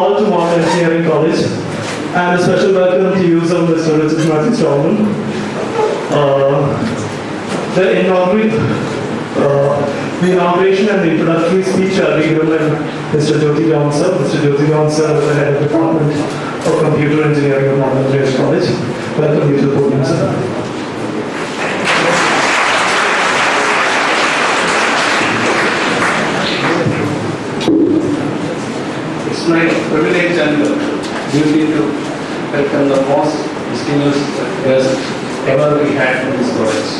all to Modern Engineering College, and a special welcome to you, Mr. Mathew Stallman. The inauguration and the introductory speech shall be given by Mr. Jyoti Johnson. Mr. Jyoti Johnson is the head of the Department of Computer Engineering at Modern Engineering College. Welcome you to the podium, sir. It's my privilege and duty to welcome the most distinguished guests ever we had from this college.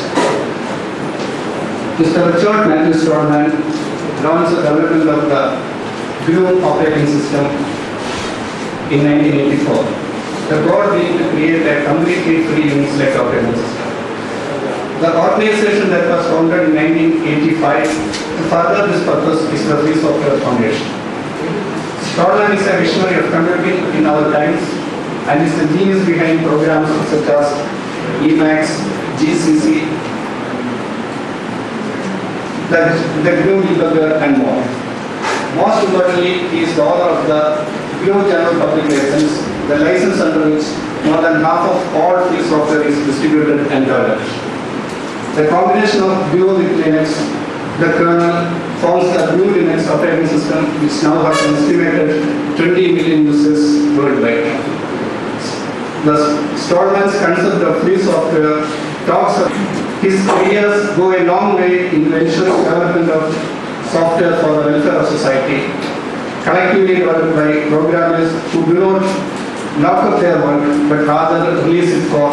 Mr. Mathew Stallman launched the development of the GNU operating system in 1984. The goal being to create a completely free Unix-like operating system. The organization that was founded in 1985 to further this purpose is the Free Software Foundation. Stallman is a visionary of computing in our times and is the genius behind programs such as Emacs, GCC, the GNU debugger and more. Most importantly, he is the author of the GNU General Public License, the license under which more than half of all free software is distributed and developed. The combination of GNU with Linux, the kernel, forms the GNU Linux operating system, which now has an estimated 20 million users worldwide. The Stallman's concept of free software talks of his ideas go a long way in ensuring development of software for the welfare of society, collectively developed by programmers who do not lock up their work but rather release it for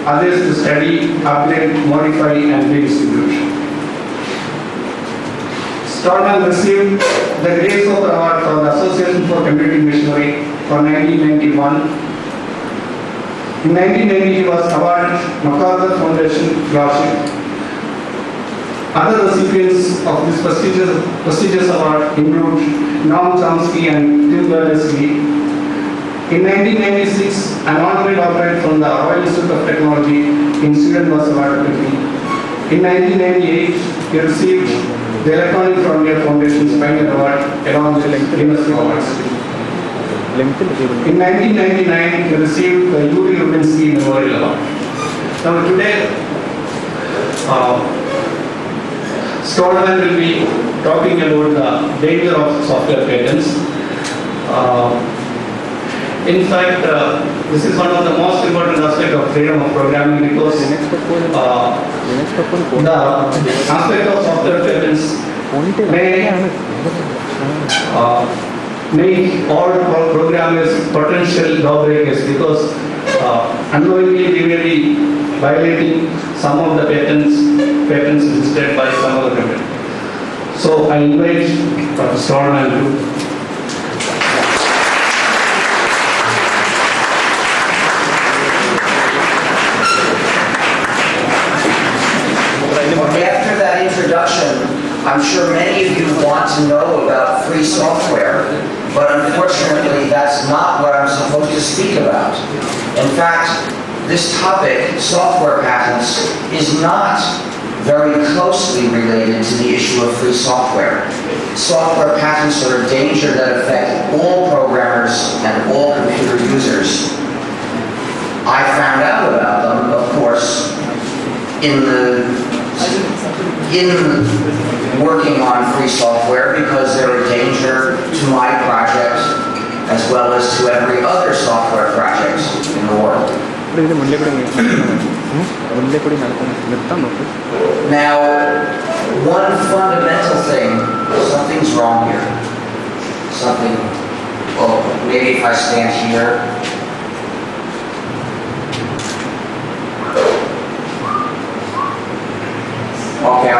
others to study, upgrade, modify, and redistribute. Stallman received the Grace of Award from the Association for Computing Machinery for 1991. In 1990, he was awarded MacArthur Foundation Fellowship. Other recipients of this prestigious award include Noam Chomsky and Tim Berners-Lee. In 1996, an honorary doctorate from the Royal Institute of Technology in Sweden was awarded to him. In 1998, he received the Electronic Frontier Foundation's Pioneer Award along with famous awards. In 1999, he received the Yuri Rubinsky Memorial Award. Now today, Stallman will be talking about the danger of software patents. In fact, this is one of the most important aspects of freedom of programming because the aspect of software patents make all programmers potential lawbreakers because unknowingly we may be violating some of the patents listed by some other company. So I invite Dr. Stallman to after that introduction, I'm sure many of you want to know about free software, but unfortunately that's not what I'm supposed to speak about. In fact, this topic, software patents, is not very closely related to the issue of free software. Software patents are a danger that affect all programmers and all computer users. I found out about them, of course, in working on free software because they're a danger to my project as well as to every other software project in the world. Now, one fundamental thing, something's wrong here. Well, maybe if I stand here. Okay,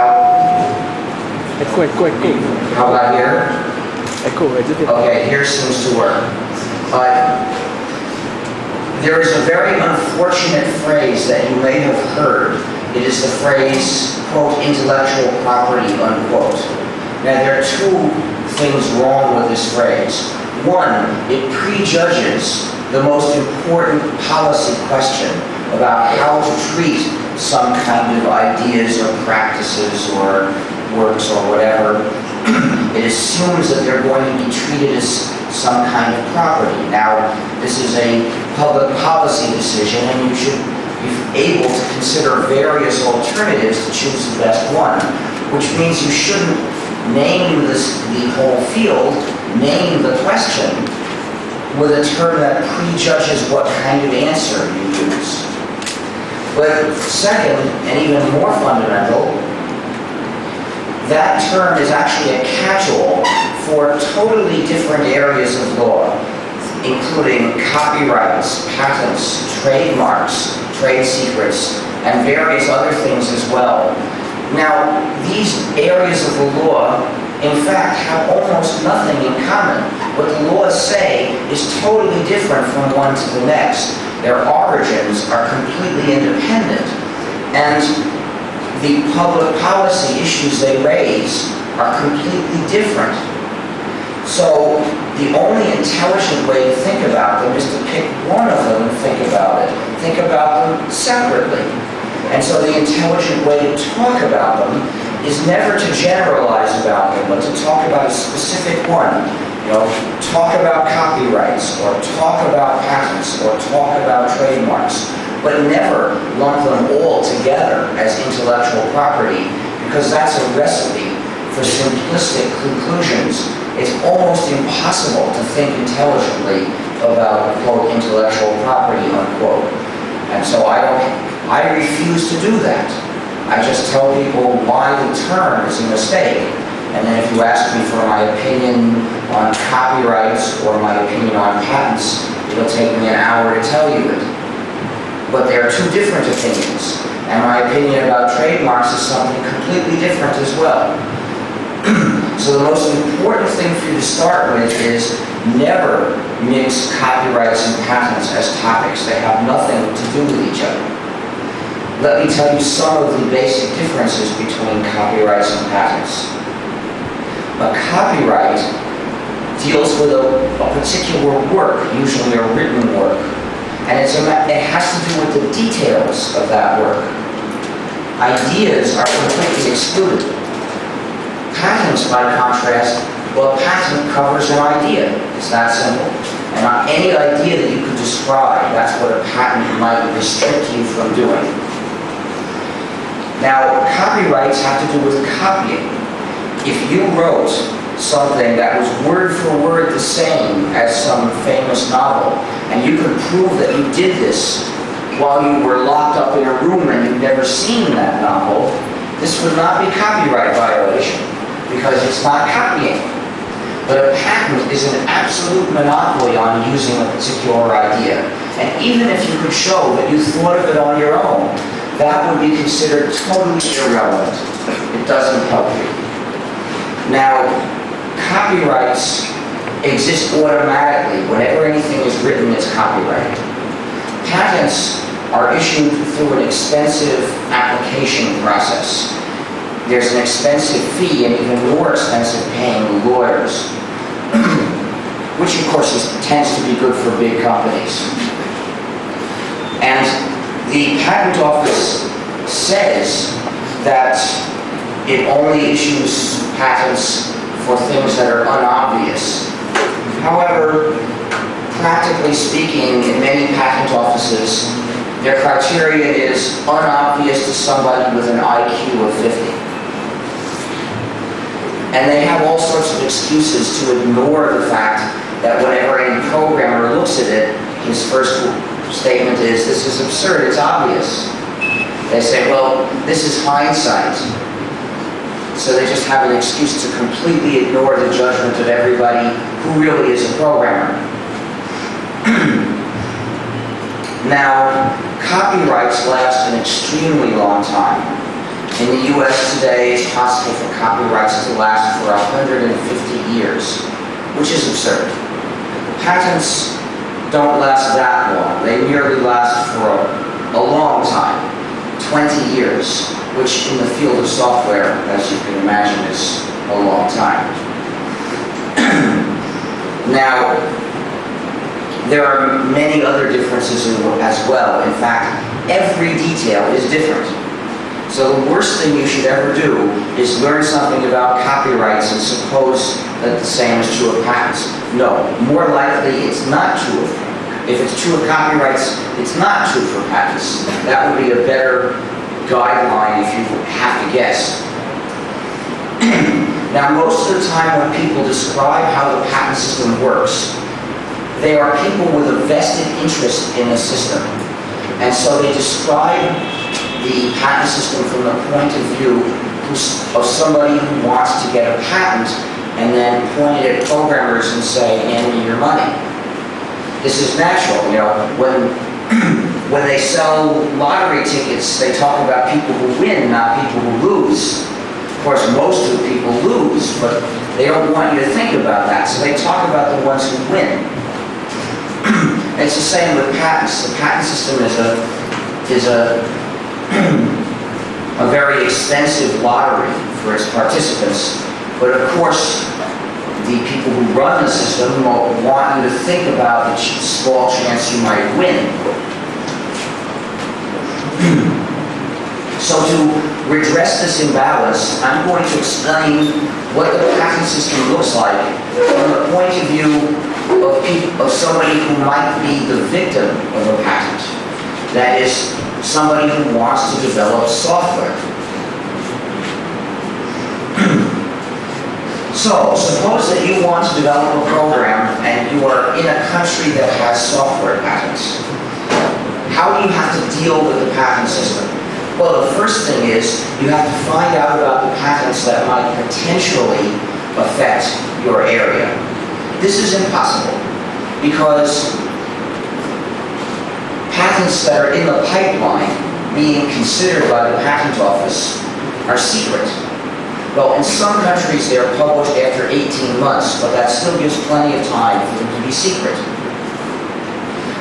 how about here? Okay, here seems to work. But there is a very unfortunate phrase that you may have heard. It is the phrase, quote, intellectual property, unquote. Now, there are two things wrong with this phrase. One, it prejudges the most important policy question about how to treat some kind of ideas or practices or works or whatever. It assumes that they're going to be treated as some kind of property. Now, this is a public policy decision, and you should be able to consider various alternatives to choose the best one, which means you shouldn't name the whole field, name the question with a term that prejudges what kind of answer you use. But second, and even more fundamental, that term is actually a catch-all for totally different areas of law, including copyrights, patents, trademarks, trade secrets, and various other things as well. Now, these areas of the law, in fact, have almost nothing in common. What the laws say is totally different from one to the next. Their origins are completely independent, and the public policy issues they raise are completely different. So the only intelligent way to think about them is to pick one of them and think about it. Think about them separately. And so the intelligent way to talk about them is never to generalize about them, but to talk about a specific one. Talk about copyrights, or talk about patents, or talk about trademarks, but never lump them all together as intellectual property, because that's a recipe for simplistic conclusions. It's almost impossible to think intelligently about, quote, intellectual property, unquote. And so I refuse to do that. I just tell people why the term is a mistake. And then if you ask me for my opinion on copyrights or my opinion on patents, it'll take me an hour to tell you it. But there are two different opinions. And my opinion about trademarks is something completely different as well. So the most important thing for you to start with is never mix copyrights and patents as topics. They have nothing to do with each other. Let me tell you some of the basic differences between copyrights and patents. A copyright deals with a particular work, usually a written work, and it has to do with the details of that work. Ideas are completely excluded. Patents, by contrast, well, a patent covers an idea. It's that simple. And on any idea that you could describe, that's what a patent might restrict you from doing. Now, copyrights have to do with copying. If you wrote something that was word for word the same as some famous novel, and you could prove that you did this while you were locked up in a room and you'd never seen that novel, this would not be copyright violation, because it's not copying. But a patent is an absolute monopoly on using a particular idea. And even if you could show that you thought of it on your own, that would be considered totally irrelevant. It doesn't help you. Now, copyrights exist automatically. Whenever anything is written, it's copyrighted. Patents are issued through an expensive application process. There's an expensive fee, and even more expensive paying lawyers, which of course tends to be good for big companies. And the Patent Office says that it only issues patents for things that are unobvious. However, practically speaking, in many patent offices, their criteria is unobvious to somebody with an IQ of 50. And they have all sorts of excuses to ignore the fact that whenever any programmer looks at it, his first statement is, this is absurd, it's obvious. They say, well, this is hindsight. So they just have an excuse to completely ignore the judgment of everybody who really is a programmer. Now, copyrights last an extremely long time. In the U.S. today, it's possible for copyrights to last for 150 years, which is absurd. Patents don't last that long. They merely last for a long time, 20 years, which in the field of software, as you can imagine, is a long time. Now, there are many other differences as well. In fact, every detail is different. So the worst thing you should ever do is learn something about copyrights and suppose that the same is true of patents. No, more likely it's not true. If it's true of copyrights, it's not true for patents. That would be a better guideline if you have to guess. Now, most of the time when people describe how the patent system works, they are people with a vested interest in the system. And so they describe the patent system from the point of view of somebody who wants to get a patent and then point it at programmers and say, hand me your money. This is natural, you know, when they sell lottery tickets, they talk about people who win, not people who lose. Of course, most of the people lose, but they don't want you to think about that, so they talk about the ones who win. And it's the same with patents. The patent system is a very expensive lottery for its participants, but of course, the people who run the system want you to think about the small chance you might win. So to redress this imbalance, I'm going to explain what the patent system looks like from the point of view of somebody who might be the victim of a patent. That is, somebody who wants to develop software. So, suppose that you want to develop a program and you are in a country that has software patents. How do you have to deal with the patent system? Well, the first thing is you have to find out about the patents that might potentially affect your area. This is impossible because patents that are in the pipeline being considered by the patent office are secret. Well, in some countries they are published after 18 months, but that still gives plenty of time for them to be secret.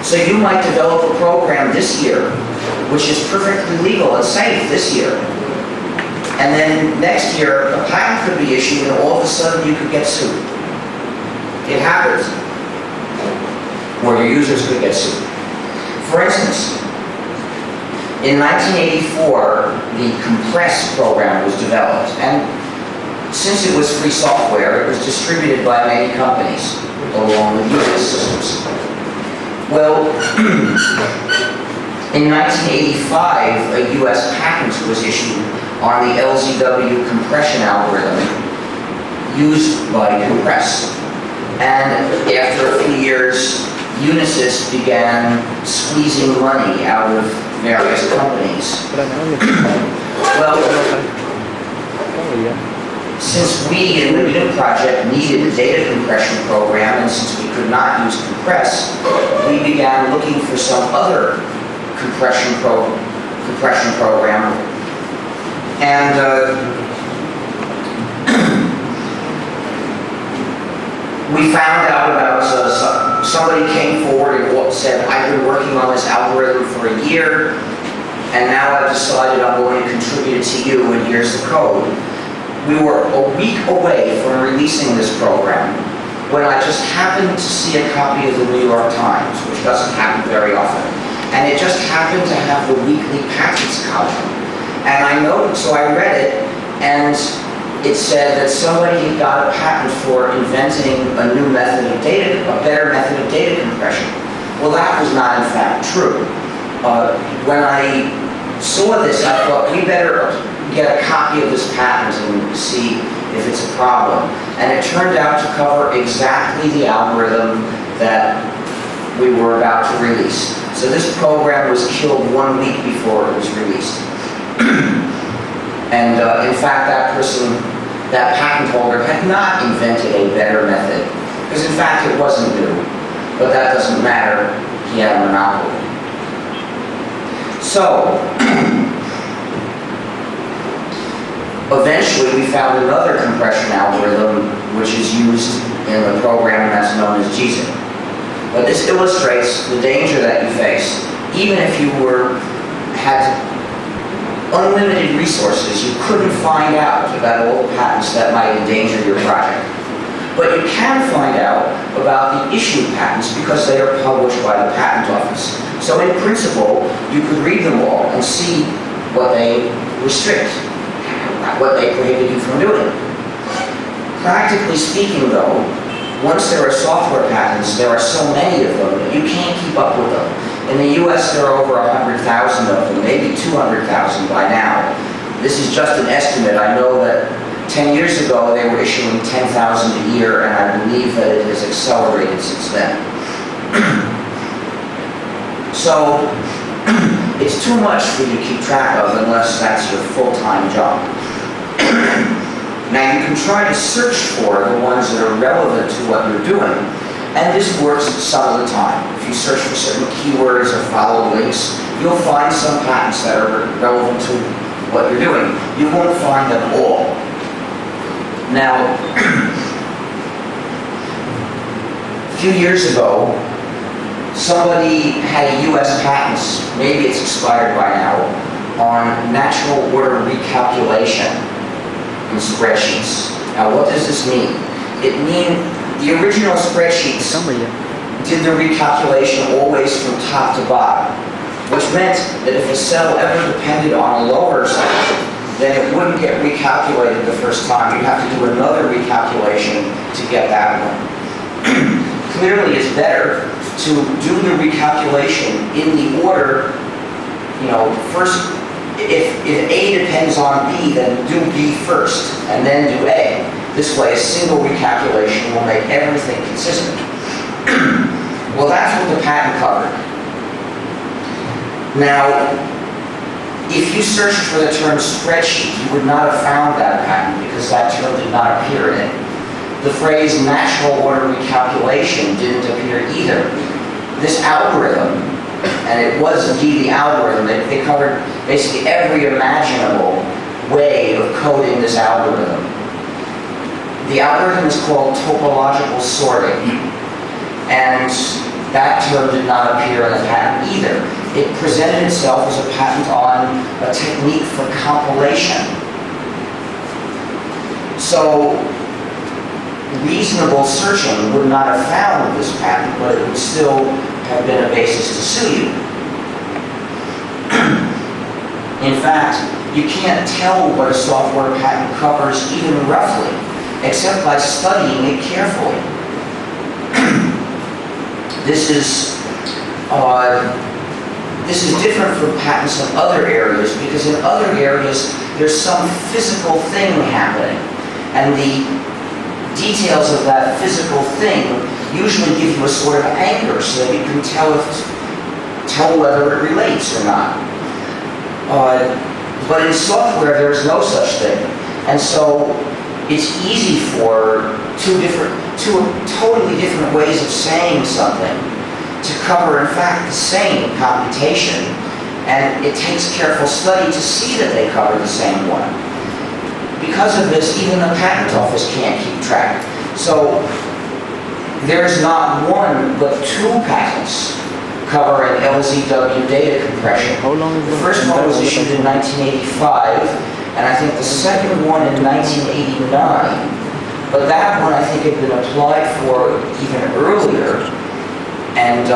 So you might develop a program this year, which is perfectly legal and safe this year. And then next year, a patent could be issued and all of a sudden you could get sued. It happens. Or your users could get sued. For instance, in 1984, the Compress program was developed, and since it was free software, it was distributed by many companies along with Unix systems. Well, in 1985, a US patent was issued on the LZW compression algorithm used by Compress. And after a few years, Unisys began squeezing money out of various companies. Well, since we in the Unit project needed a data compression program, and since we could not use Compress, we began looking for some other compression program. And we found out about somebody came forward and said, I've been working on this algorithm for a year, and now I've decided I'm going to contribute it to you, and here's the code. We were a week away from releasing this program when I just happened to see a copy of the New York Times, which doesn't happen very often. And it just happened to have the weekly patents column. And I noted, so I read it, and it said that somebody had got a patent for inventing a new method of data, a better method of data compression. Well, that was not in fact true. When I saw this, I thought we better get a copy of this patent and see if it's a problem. And it turned out to cover exactly the algorithm that we were about to release. So this program was killed 1 week before it was released. And in fact, that patent holder had not invented a better method, because in fact it wasn't new. But that doesn't matter, he had a monopoly. So, eventually we found another compression algorithm which is used in the program that's known as GZIP. But this illustrates the danger that you face. Even if you had unlimited resources, you couldn't find out about all the patents that might endanger your project. But you can find out about the issued patents because they are published by the patent office. So in principle, you could read them all and see what they restrict, what they prohibit you from doing. Practically speaking, though, once there are software patents, there are so many of them that you can't keep up with them. In the US, there are over 100,000 of them, maybe 200,000 by now. This is just an estimate. I know that 10 years ago, they were issuing 10,000 a year, and I believe that it has accelerated since then. So, it's too much for you to keep track of unless that's your full-time job. Now, you can try to search for the ones that are relevant to what you're doing, and this works some of the time. If you search for certain keywords or follow links, you'll find some patents that are relevant to what you're doing. You won't find them all. Now, a few years ago, somebody had a US patent, maybe it's expired by now, on natural order recalculation in spreadsheets. Now, what does this mean? It means the original spreadsheets did the recalculation always from top to bottom, which meant that if a cell ever depended on a lower cell, then it wouldn't get recalculated the first time. You'd have to do another recalculation to get that one. Clearly, it's better to do the recalculation in the order, first, if A depends on B, then do B first, and then do A. This way, a single recalculation will make everything consistent. Well, that's what the patent covered. Now, if you searched for the term spreadsheet, you would not have found that patent because that term did not appear in it. The phrase natural order recalculation didn't appear either. This algorithm, and it was indeed the algorithm, they covered basically every imaginable way of coding this algorithm. The algorithm is called topological sorting, and that term did not appear in the patent either. It presented itself as a patent on a technique for compilation. So, reasonable searching would not have found this patent, but it would still have been a basis to sue you. In fact, you can't tell what a software patent covers even roughly, except by studying it carefully. This is different from patents in other areas, because in other areas there's some physical thing happening, and the details of that physical thing usually give you a sort of anchor so that you can tell whether it relates or not. But in software there's no such thing, and so it's easy for two totally different ways of saying something to cover, in fact, the same computation, and it takes careful study to see that they cover the same one. Because of this, even the patent office can't keep track. So there's not one, but two patents covering LZW data compression. The first one was issued in 1985, and I think the second one in 1989. But that one, I think, had been applied for even earlier. And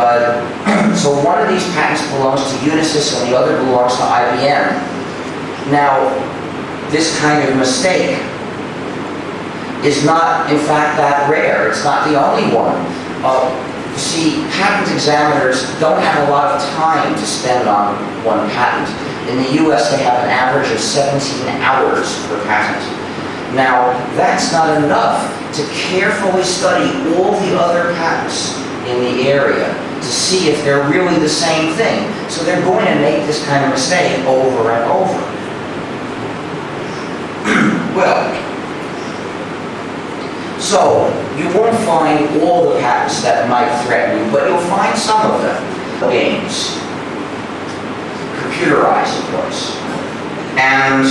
so one of these patents belongs to Unisys and the other belongs to IBM. Now, this kind of mistake is not, in fact, that rare. It's not the only one. You see, patent examiners don't have a lot of time to spend on one patent. In the US, they have an average of 17 hours per patent. Now, that's not enough to carefully study all the other patents in the area to see if they're really the same thing. So they're going to make this kind of mistake over and over. Well, so you won't find all the patents that might threaten you, but you'll find some of them. Games. Computerized, of course. And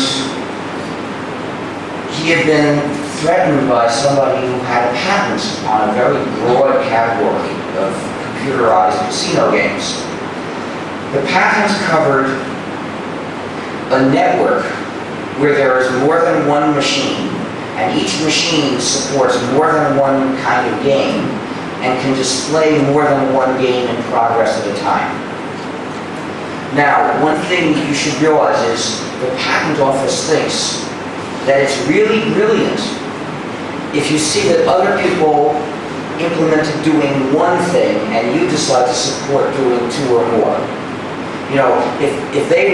he had been threatened by somebody who had a patent on a very broad category of computerized casino games. The patent covered a network where there is more than one machine, and each machine supports more than one kind of game and can display more than one game in progress at a time. Now, one thing you should realize is the patent office thinks that it's really brilliant if you see that other people implemented doing one thing and you decide to support doing two or more. You know, if they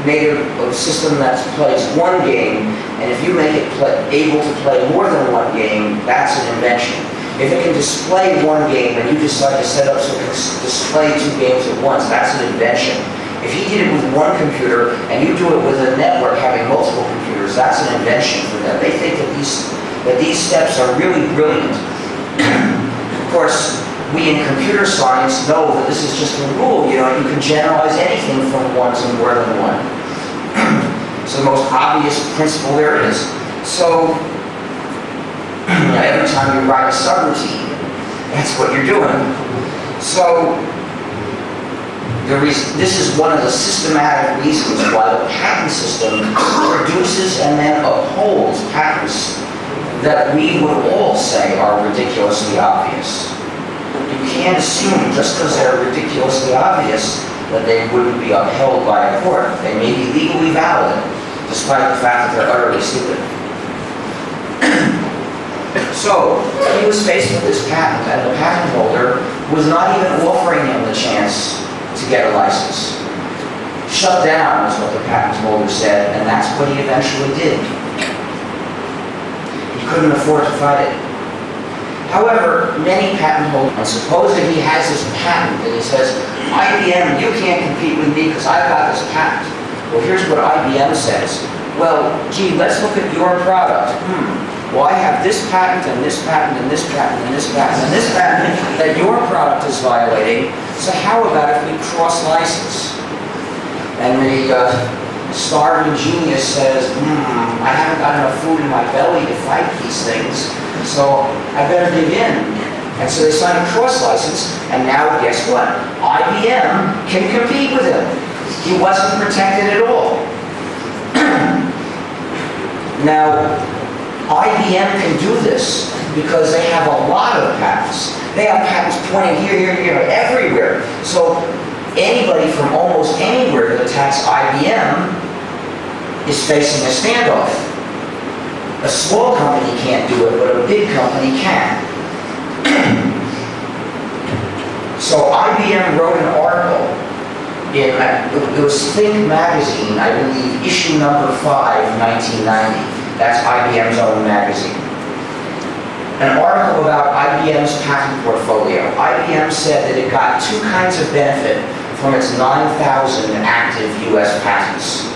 made a system that plays one game, and if you make it able to play more than one game, that's an invention. If it can display one game and you decide to set up so it can display two games at once, that's an invention. If he did it with one computer and you do it with a network having multiple computers, that's an invention for them. They think that these steps are really brilliant. Of course, we in computer science know that this is just a rule. You know, you can generalize anything from one to more than one. It's the most obvious principle there is. So, every time you write a subroutine, that's what you're doing. So, this is one of the systematic reasons why the patent system produces and then upholds patents that we would all say are ridiculously obvious. You can't assume just because they're ridiculously obvious that they wouldn't be upheld by a court. They may be legally valid, despite the fact that they're utterly stupid. So, he was faced with this patent, and the patent holder was not even offering him the chance to get a license. Shut down is what the patent holder said, and that's what he eventually did. He couldn't afford to fight it. However, many patent holders, and suppose that he has this patent and he says, IBM, you can't compete with me because I've got this patent. Well, here's what IBM says. Well, gee, let's look at your product. Well, I have this patent and this patent and this patent and this patent and this patent that your product is violating. So how about if we cross-license? And the starving genius says, I haven't got enough food in my belly to fight these things, so I better give in. And so they sign a cross-license, and now guess what? IBM can compete with him. He wasn't protected at all. Now, IBM can do this because they have a lot of patents. They have patents pointing here, everywhere. So anybody from almost anywhere that attacks IBM is facing a standoff. A small company can't do it, but a big company can. So IBM wrote an article in, it was Think magazine, I believe, issue number 5, 1990. That's IBM's own magazine. An article about IBM's patent portfolio. IBM said that it got two kinds of benefit from its 9,000 active US patents.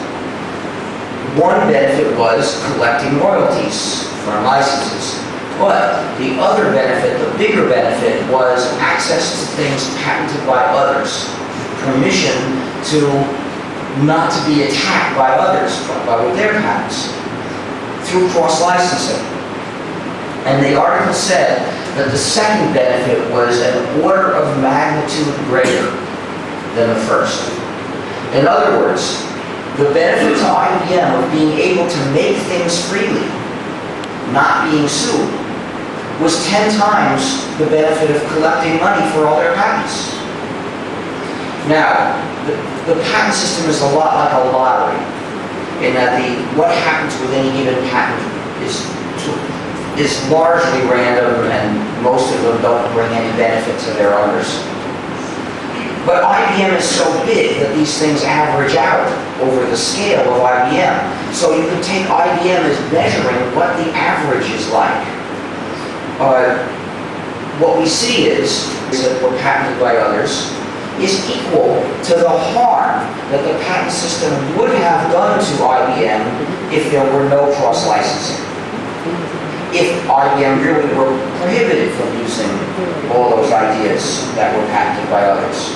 One benefit was collecting royalties from licenses. But the other benefit, the bigger benefit, was access to things patented by others. Permission to not to be attacked by others, with their patents, through cross-licensing. And the article said that the second benefit was an order of magnitude greater than the first. In other words, the benefit to IBM of being able to make things freely, not being sued, was 10 times the benefit of collecting money for all their patents. Now, the patent system is a lot like a lottery, in that what happens with any given patent is largely random, and most of them don't bring any benefit to their owners. But IBM is so big that these things average out over the scale of IBM. So you can take IBM as measuring what the average is like. What we see is that were patented by others is equal to the harm that the patent system would have done to IBM if there were no cross-licensing. If IBM really were prohibited from using all those ideas that were patented by others.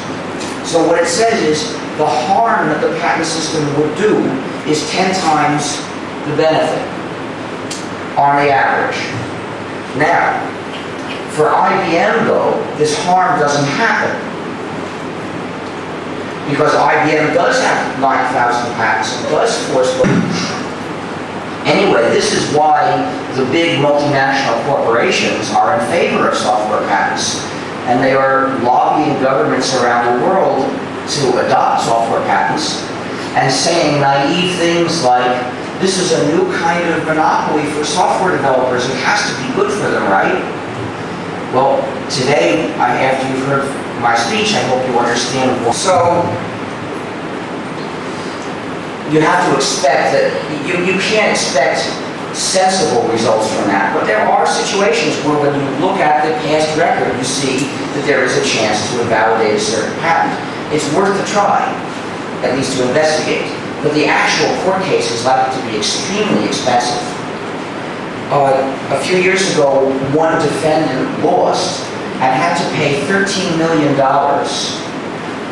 So what it says is the harm that the patent system would do is 10 times the benefit on the average. Now, for IBM though, this harm doesn't happen, because IBM does have 9,000 patents and does force. Anyway, this is why the big multinational corporations are in favor of software patents, and they are lobbying governments around the world to adopt software patents and saying naive things like, this is a new kind of monopoly for software developers, it has to be good for them, right? Well, today, after you've heard my speech, I hope you understand. So, you have to expect that, you can't expect sensible results from that, but there are situations where when you look at the past record, you see that there is a chance to invalidate a certain patent. It's worth a try, at least to investigate, but the actual court case is likely to be extremely expensive. A few years ago, one defendant lost and had to pay $13 million,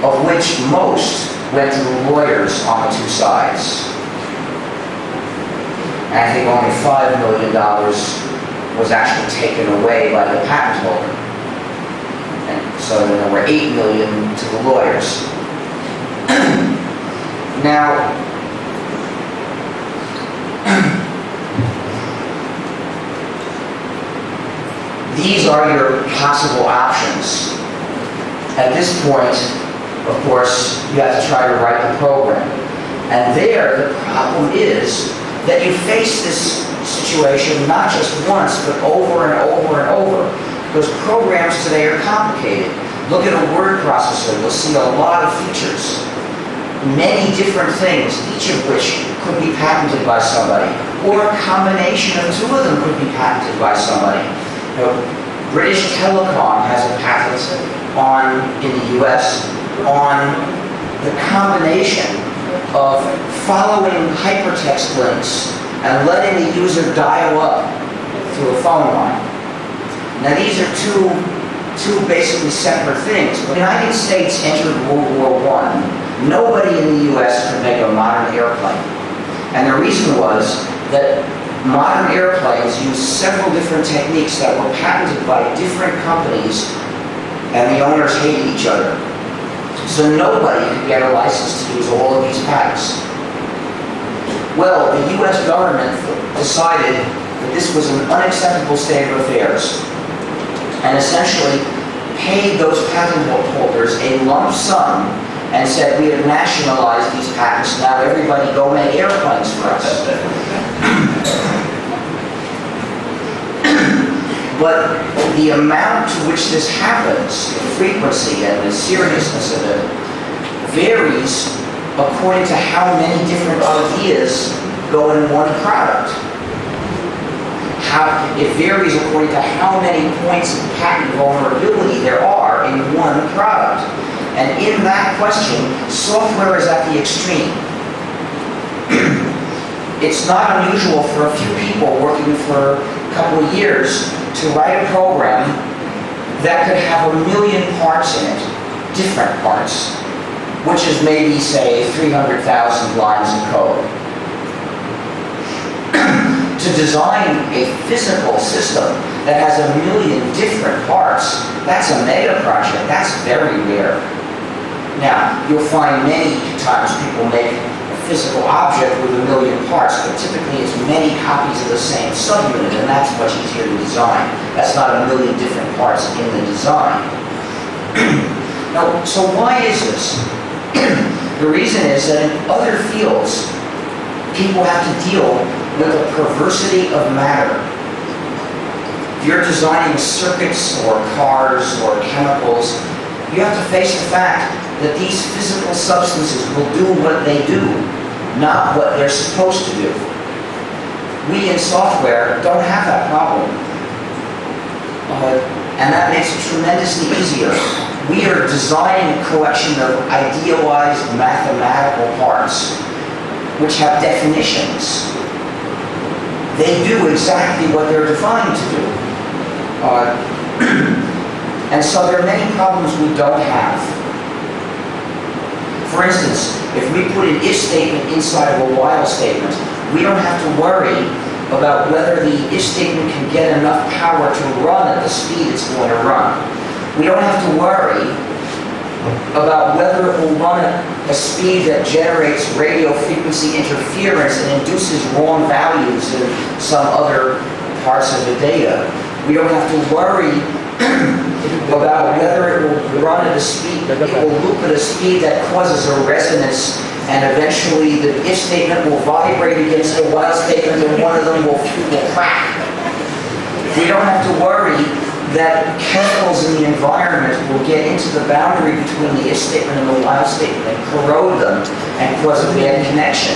of which most went through lawyers on the two sides. And I think only $5 million was actually taken away by the patent holder. And so there were $8 million to the lawyers. Now, these are your possible options. At this point, of course, you have to try to write the program. And there, the problem is that you face this situation not just once, but over and over and over. Because programs today are complicated. Look at a word processor, you'll see a lot of features. Many different things, each of which could be patented by somebody. Or a combination of two of them could be patented by somebody. You know, British Telecom has a patent in the US on the combination of following hypertext links and letting the user dial up through a phone line. Now these are two basically separate things. When the United States entered World War I, nobody in the US could make a modern airplane. And the reason was that modern airplanes use several different techniques that were patented by different companies, and the owners hated each other. So nobody could get a license to use all of these patents. Well, the US government decided that this was an unacceptable state of affairs and essentially paid those patent holders a lump sum and said, we have nationalized these patents, now everybody go make airplanes for us. But the amount to which this happens, the frequency and the seriousness of it, varies according to how many different ideas go in one product. It varies according to how many points of patent vulnerability there are in one product. And in that question, software is at the extreme. It's not unusual for a few people working for a couple of years to write a program that could have 1 million parts in it, different parts, which is maybe, say, 300,000 lines of code. To design a physical system that has 1 million different parts, that's a mega project. That's very rare. Now, you'll find many times people make a physical object with 1 million parts, but typically it's many copies of the same subunit, and that's much easier to design. That's not 1 million different parts in the design. Now, so why is this? The reason is that in other fields, people have to deal with the perversity of matter. If you're designing circuits or cars or chemicals, you have to face the fact that these physical substances will do what they do, not what they're supposed to do. We in software don't have that problem. And that makes it tremendously easier. We are designing a collection of idealized mathematical parts which have definitions. They do exactly what they're defined to do. And so there are many problems we don't have. For instance, if we put an if statement inside of a while statement, we don't have to worry about whether the if statement can get enough power to run at the speed it's going to run. We don't have to worry about whether it will run at a speed that generates radio frequency interference and induces wrong values in some other parts of the data. We don't have to worry about whether it will run at a speed, it will loop at a speed that causes a resonance, and eventually the if statement will vibrate against the while statement and one of them will crack. We don't have to worry that chemicals in the environment will get into the boundary between the if statement and the while statement and corrode them and cause a bad connection.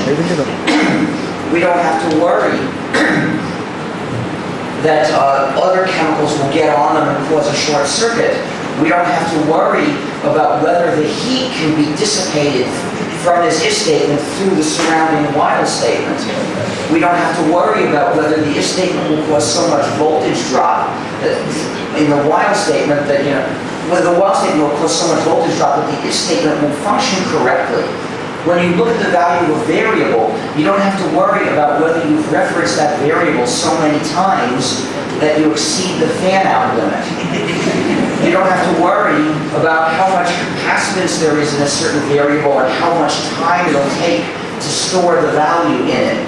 We don't have to worry that other chemicals will get on them and cause a short circuit. We don't have to worry about whether the heat can be dissipated from this if statement through the surrounding while statement. We don't have to worry about whether the if statement will cause so much voltage drop in the while statement that, whether the while statement will cause so much voltage drop that the if statement will function correctly. When you look at the value of variable, you don't have to worry about whether you've referenced that variable so many times that you exceed the fan-out limit. You don't have to worry about how much capacitance there is in a certain variable and how much time it'll take to store the value in it.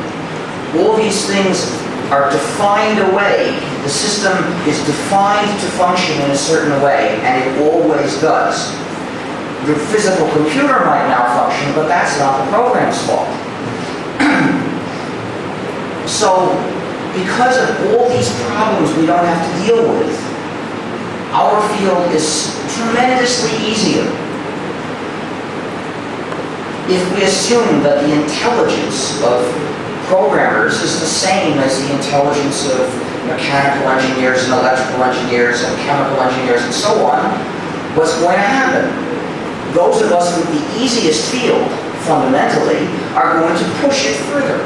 All these things are defined away. The system is defined to function in a certain way, and it always does. The physical computer might malfunction, but that's not the program's fault. So, because of all these problems we don't have to deal with, our field is tremendously easier. If we assume that the intelligence of programmers is the same as the intelligence of mechanical engineers and electrical engineers and chemical engineers and so on, what's going to happen? Those of us with the easiest field, fundamentally, are going to push it further.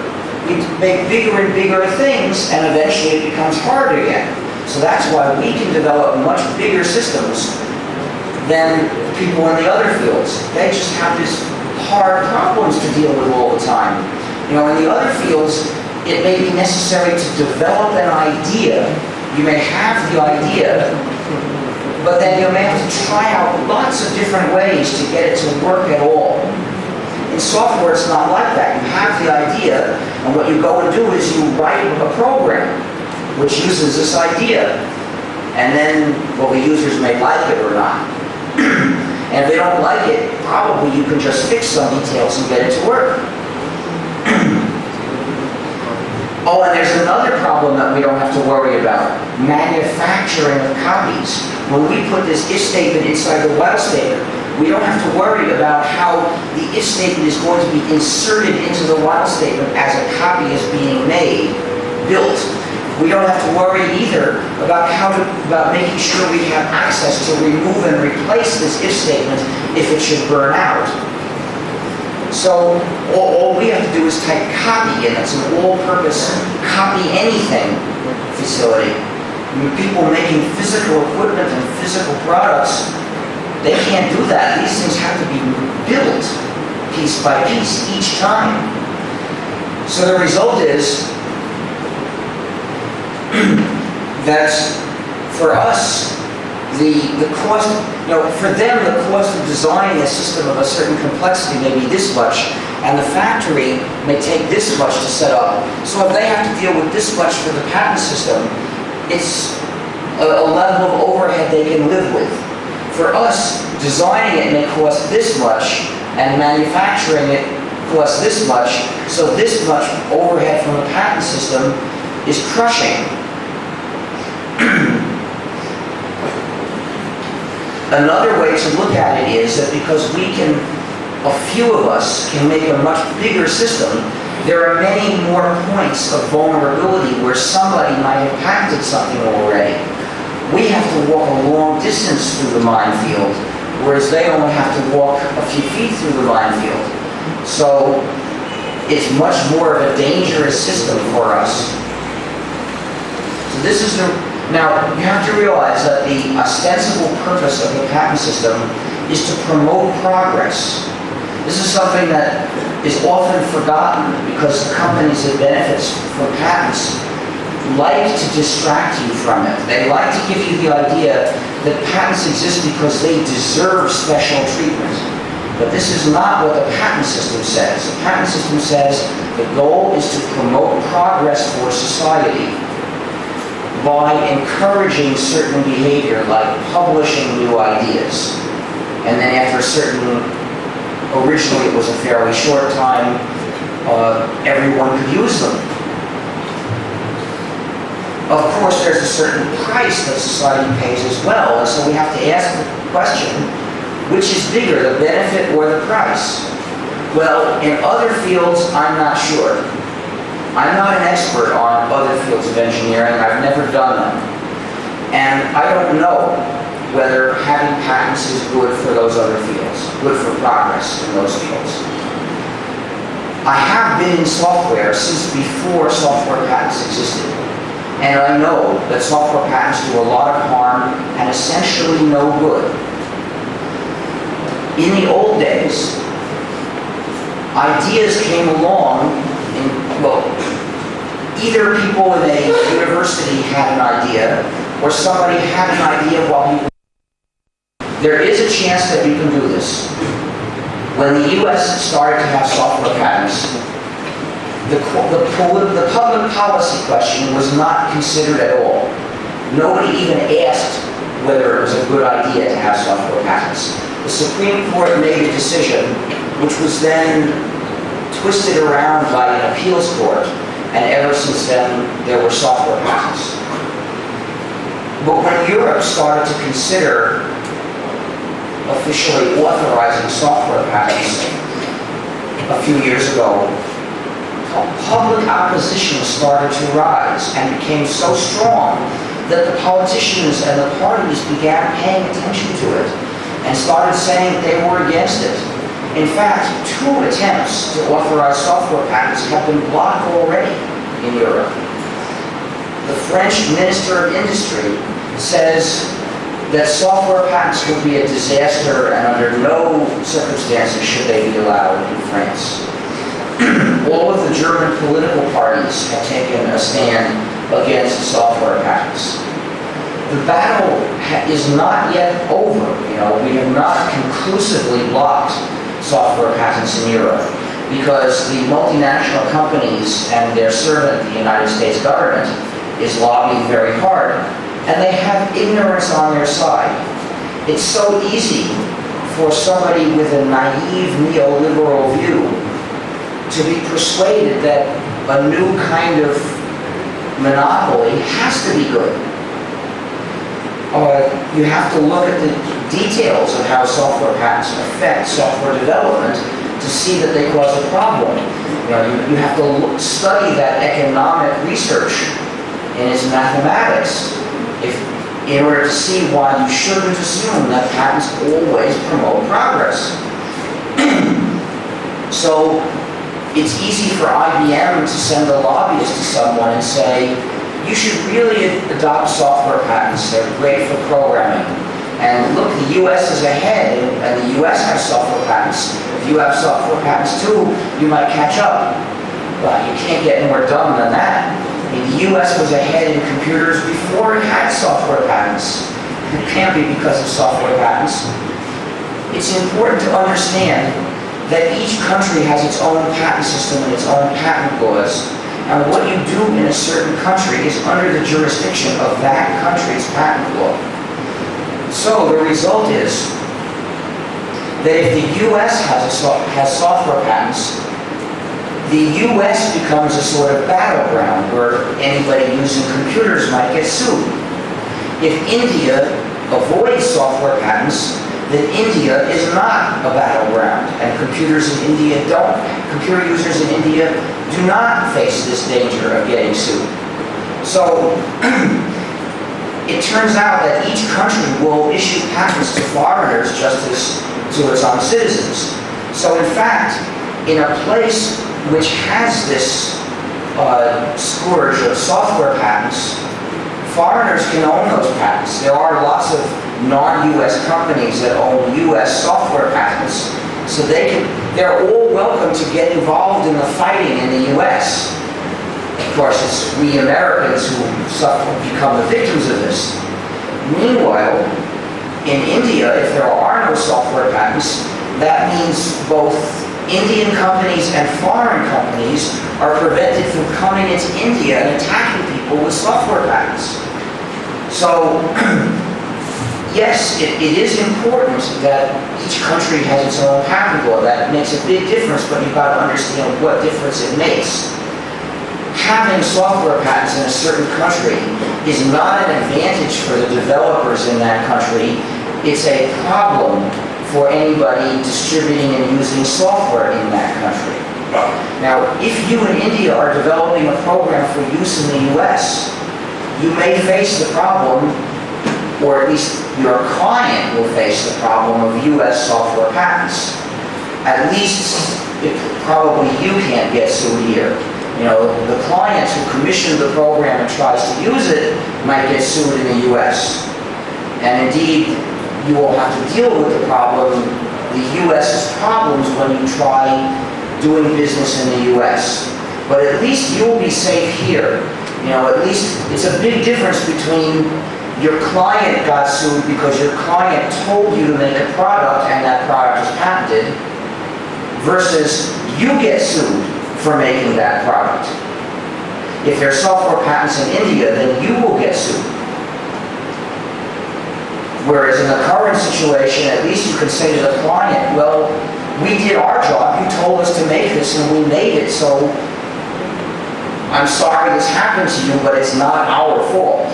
We make bigger and bigger things, and eventually it becomes hard again. So that's why we can develop much bigger systems than people in the other fields. They just have these hard problems to deal with all the time. In the other fields, it may be necessary to develop an idea. You may have the idea, but then you may have to try out lots of different ways to get it to work at all. In software, it's not like that. You have the idea, and what you go and do is you write a program which uses this idea, and then, the users may like it or not. And if they don't like it, probably you can just fix some details and get it to work. Oh, and there's another problem that we don't have to worry about: manufacturing of copies. When we put this if statement inside the while statement, we don't have to worry about how the if statement is going to be inserted into the while statement as a copy is being built. We don't have to worry either about about making sure we have access to remove and replace this if statement if it should burn out. So all we have to do is type copy in. It's an all-purpose copy anything facility. People making physical equipment and physical products, they can't do that. These things have to be built piece by piece each time. So the result is that for us, the cost, for them, the cost of designing a system of a certain complexity may be this much, and the factory may take this much to set up. So if they have to deal with this much for the patent system, it's a level of overhead they can live with. For us, designing it may cost this much, and manufacturing it costs this much, so this much overhead from the patent system is crushing. Another way to look at it is that because a few of us can make a much bigger system, there are many more points of vulnerability where somebody might have patented something already. We have to walk a long distance through the minefield, whereas they only have to walk a few feet through the minefield. So it's much more of a dangerous system for us. So this is now, you have to realize that the ostensible purpose of the patent system is to promote progress. This is something that is often forgotten because the companies that benefit from patents like to distract you from it. They like to give you the idea that patents exist because they deserve special treatment. But this is not what the patent system says. The patent system says the goal is to promote progress for society by encouraging certain behavior, like publishing new ideas. And then after originally it was a fairly short time, everyone could use them. of course, there's a certain price that society pays as well, and so we have to ask the question, which is bigger, the benefit or the price? Well, in other fields, I'm not sure. I'm not an expert on other fields of engineering. I've never done them. And I don't know whether having patents is good for those other fields, good for progress in those fields. I have been in software since before software patents existed. And I know that software patents do a lot of harm and essentially no good. In the old days, ideas came along either people in a university had an idea, or somebody had an idea while people. There is a chance that we can do this. When the U.S. started to have software patents, the public policy question was not considered at all. Nobody even asked whether it was a good idea to have software patents. The Supreme Court made a decision, which was then twisted around by an appeals court, and ever since then, there were software patents. But when Europe started to consider officially authorizing software patents a few years ago, public opposition started to rise and became so strong that the politicians and the parties began paying attention to it and started saying they were against it. In fact, 2 attempts to authorize software patents have been blocked already in Europe. The French Minister of Industry says that software patents would be a disaster and under no circumstances should they be allowed in France. All of the German political parties have taken a stand against software patents. The battle is not yet over. We have not conclusively blocked software patents in Europe because the multinational companies and their servant, the United States government, is lobbying very hard, and they have ignorance on their side. It's so easy for somebody with a naive neoliberal view to be persuaded that a new kind of monopoly has to be good. You have to look at the details of how software patents affect software development to see that they cause a problem. You have to study that economic research and its mathematics in order to see why you shouldn't assume that patents always promote progress. So it's easy for IBM to send a lobbyist to someone and say, you should really adopt software patents. They're great for programming. And look, the U.S. is ahead, and the U.S. has software patents. If you have software patents too, you might catch up. But you can't get more done than that. The U.S. was ahead in computers before it had software patents. It can't be because of software patents. It's important to understand that each country has its own patent system and its own patent laws. And what you do in a certain country is under the jurisdiction of that country's patent law. So the result is that if the U.S. has software patents, the U.S. becomes a sort of battleground where anybody using computers might get sued. If India avoids software patents, then India is not a battleground, and computer users in India do not face this danger of getting sued. So it turns out that each country will issue patents to foreigners just as to its own citizens. So in fact, in a place which has this scourge of software patents, foreigners can own those patents. There are lots of non-U.S. companies that own U.S. software patents, so they're all welcome to get involved in the fighting in the U.S. Of course, it's we Americans who become the victims of this. Meanwhile, in India, if there are no software patents, that means both Indian companies and foreign companies are prevented from coming into India and attacking people with software patents. So, yes, it is important that each country has its own patent law. That makes a big difference, but you've got to understand what difference it makes. having software patents in a certain country is not an advantage for the developers in that country. It's a problem for anybody distributing and using software in that country. Now, if you in India are developing a program for use in the US, you may face the problem, or at least your client will face the problem of US software patents. At least, probably you can't get sued here. You know, the client who commissioned the program and tries to use it might get sued in the US. And indeed, you will have to deal with the problem, the US's problems when you try doing business in the US. But at least you'll be safe here. You know, at least it's a big difference between your client got sued because your client told you to make a product and that product is patented, versus you get sued for making that product. If there's software patents in India, then you will get sued. Whereas in the current situation, at least you can say to the client, well, we did our job, you told us to make this and we made it, so I'm sorry this happened to you, but it's not our fault.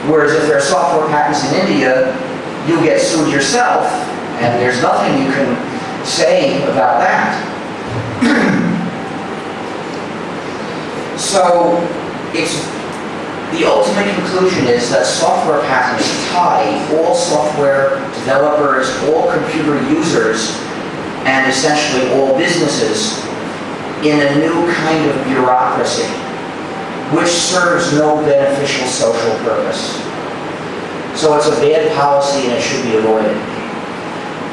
Whereas if there are software patents in India, you get sued yourself, and there's nothing you can say about that. So, the ultimate conclusion is that software patents tie all software developers, all computer users, and essentially all businesses in a new kind of bureaucracy, which serves no beneficial social purpose. So it's a bad policy and it should be avoided.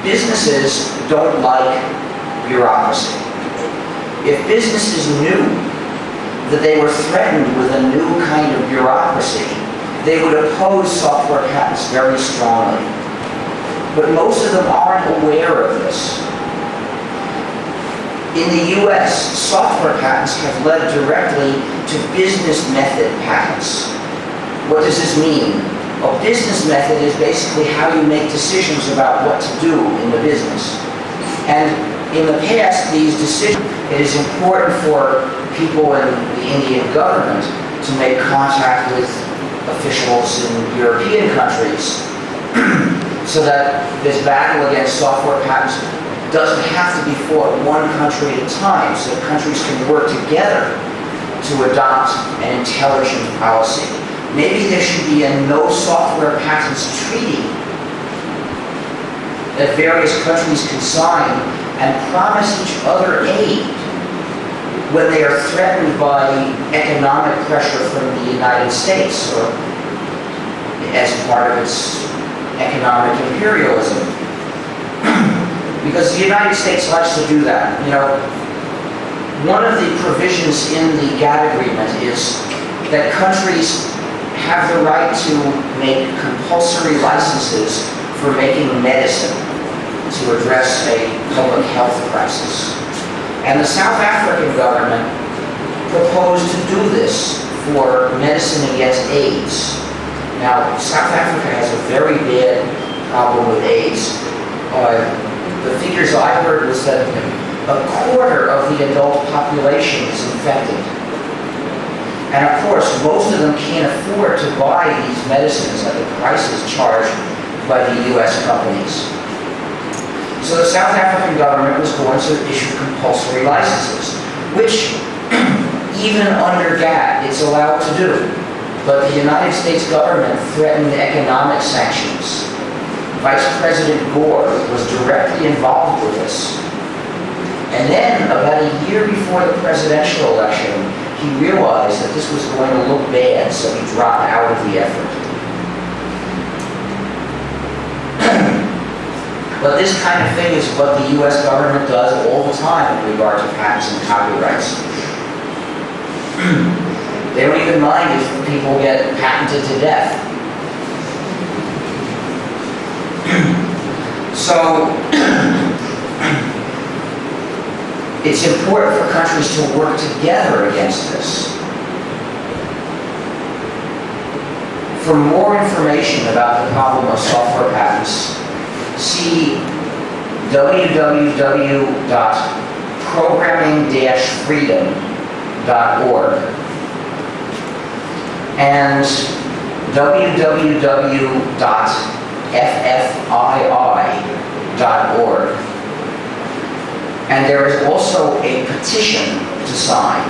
Businesses don't like bureaucracy. If businesses knew that they were threatened with a new kind of bureaucracy, they would oppose software patents very strongly. But most of them aren't aware of this. In the US, software patents have led directly to business method patents. What does this mean? A business method is basically how you make decisions about what to do in the business. And in the past, these decisions, it is important for people in the Indian government to make contact with officials in European countries so that this battle against software patents doesn't have to be fought one country at a time, so that countries can work together to adopt an intelligent policy. Maybe there should be a no software patents treaty that various countries can sign and promise each other aid when they are threatened by economic pressure from the United States or as part of its economic imperialism. Because the United States likes to do that. You know, one of the provisions in the GATT agreement is that countries have the right to make compulsory licenses for making medicine to address a public health crisis. And the South African government proposed to do this for medicine against AIDS. Now, South Africa has a very bad problem with AIDS. The figures I heard was that a quarter of the adult population is infected. And of course, most of them can't afford to buy these medicines at the prices charged by the US companies. So the South African government was going to issue compulsory licenses, which even under GATT it's allowed to do. But the United States government threatened economic sanctions. Vice President Gore was directly involved with this. And then, about a year before the presidential election, he realized that this was going to look bad, so he dropped out of the effort. But this kind of thing is what the US government does all the time in regard to patents and copyrights. They don't even mind if people get patented to death. So, it's important for countries to work together against this. For more information about the problem of software patents, see www.programming-freedom.org. and www.ffii.org. And there is also a petition to sign,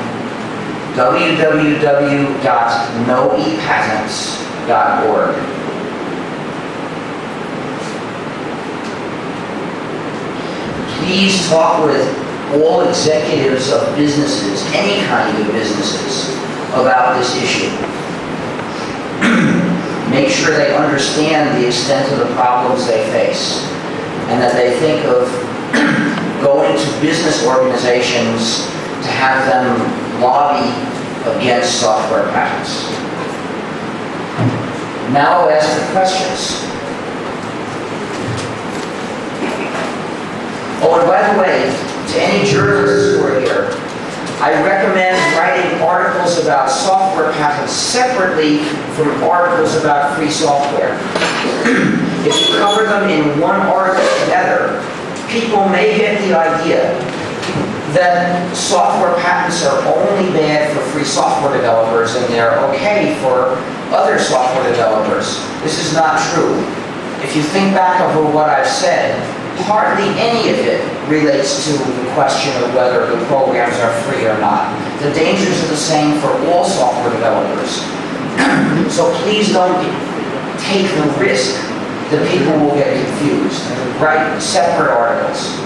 www.noepatents.org. Please talk with all executives of businesses, any kind of businesses, about this issue. Make sure they understand the extent of the problems they face, and that they think of going to business organizations to have them lobby against software patents. Now I'll ask the questions. Oh, and by the way, to any journalists who are here, I recommend writing articles about software patents separately from articles about free software. If you cover them in one article together, people may get the idea that software patents are only bad for free software developers and they're okay for other software developers. This is not true. If you think back over what I've said, hardly any of it relates to the question of whether the programs are free or not. The dangers are the same for all software developers. So please don't take the risk that people will get confused. Write separate articles.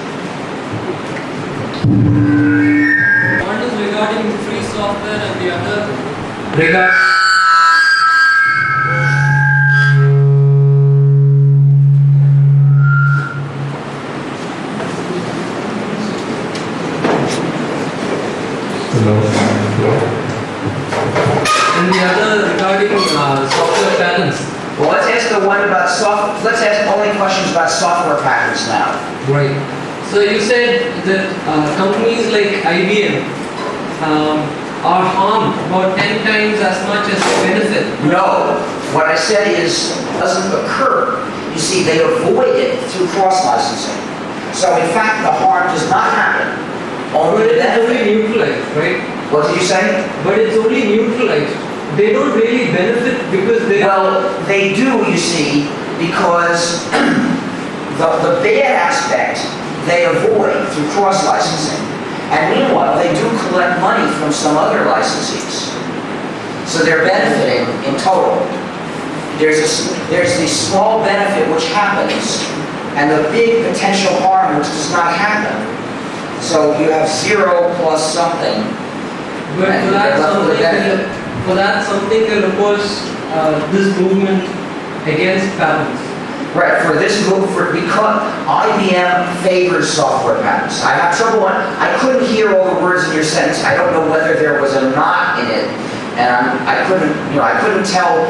One is regarding free software and the other regarding software patents. Well, let's ask the one about let's ask only questions about software patents now. Right. So you said that companies like IBM are harmed about 10 times as much as they benefit. No. What I said is doesn't occur. You see, they avoid it through cross-licensing. So in fact, the harm does not happen. But it's only neutralized, right? What did you say? But it's only neutralized. They don't really benefit because they... Well, they do, you see, because the bad aspect they avoid through cross-licensing. And meanwhile, they do collect money from some other licensees. So they're benefiting in total. There's the small benefit which happens, and the big potential harm which does not happen. So you have 0 plus something. But for that something will oppose this movement against patents. Right, for this move, because IBM favors software patents. I have trouble, I couldn't hear all the words in your sentence. I don't know whether there was a not in it, and I couldn't tell.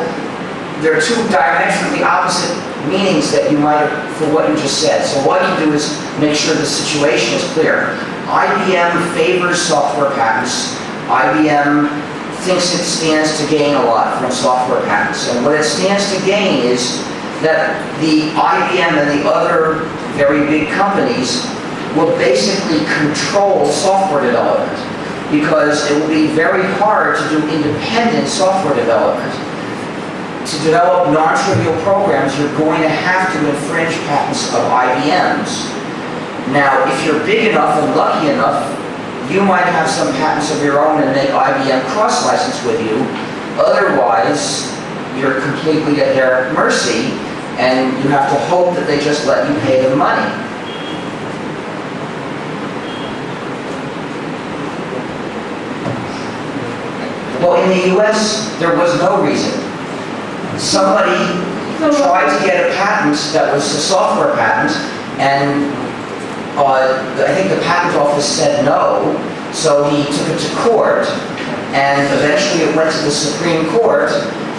There are two diametrically opposite meanings that you might have for what you just said. So what you do is make sure the situation is clear. IBM favors software patents. IBM thinks it stands to gain a lot from software patents. And what it stands to gain is that the IBM and the other very big companies will basically control software development, because it will be very hard to do independent software development. To develop non-trivial programs, you're going to have to infringe patents of IBM's. Now, if you're big enough and lucky enough, you might have some patents of your own and make IBM cross-license with you. Otherwise, you're completely at their mercy, and you have to hope that they just let you pay them money. Well, in the US, there was no reason. Somebody tried to get a patent that was a software patent, and I think the patent office said no, so he took it to court, and eventually it went to the Supreme Court,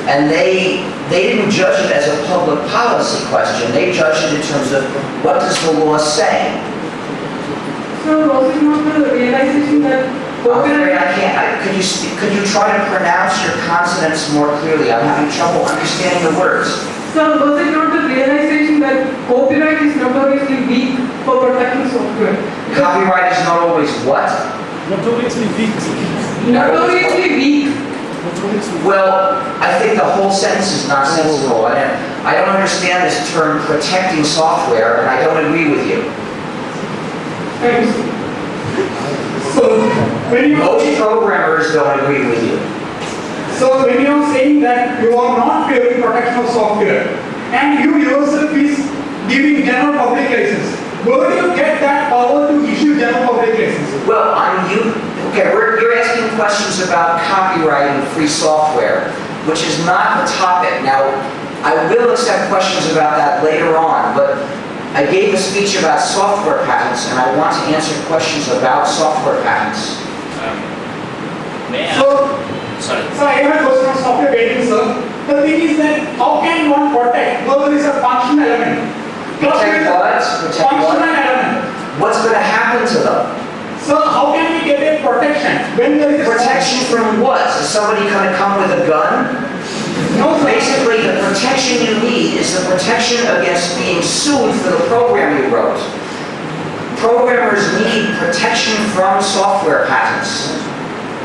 and they didn't judge it as a public policy question. They judged it in terms of what does the law say. So was it not the realization that I'm afraid I can't. Could you try to pronounce your consonants more clearly? I'm having trouble understanding the words. So was it not the realization that copyright is notoriously weak for protecting software? Copyright is not always what? Notoriously weak. Notoriously weak. Well, I think the whole sentence is nonsensical. I don't understand this term protecting software, and I don't agree with you. Thanks. So, when you Most programmers don't agree with you. So when you are saying that you are not giving protection of software and you yourself is giving general public license, where do you get that power to issue general public license? Well, you're asking questions about copyright and free software, which is not the topic. Now, I will accept questions about that later on, but I gave a speech about software patents, and I want to answer questions about software patents. May I So, Sorry. so I have a question on software patent, sir. The thing is that how can one protect? Because there is a functional element. Protect what? Protect Functional what? element. What's going to happen to them? So how can we get a protection when there is a Protection from what? Is somebody going to come with a gun? No, sir. Basically, the protection you need is the protection against being sued for the program you wrote. Programmers need protection from software patents.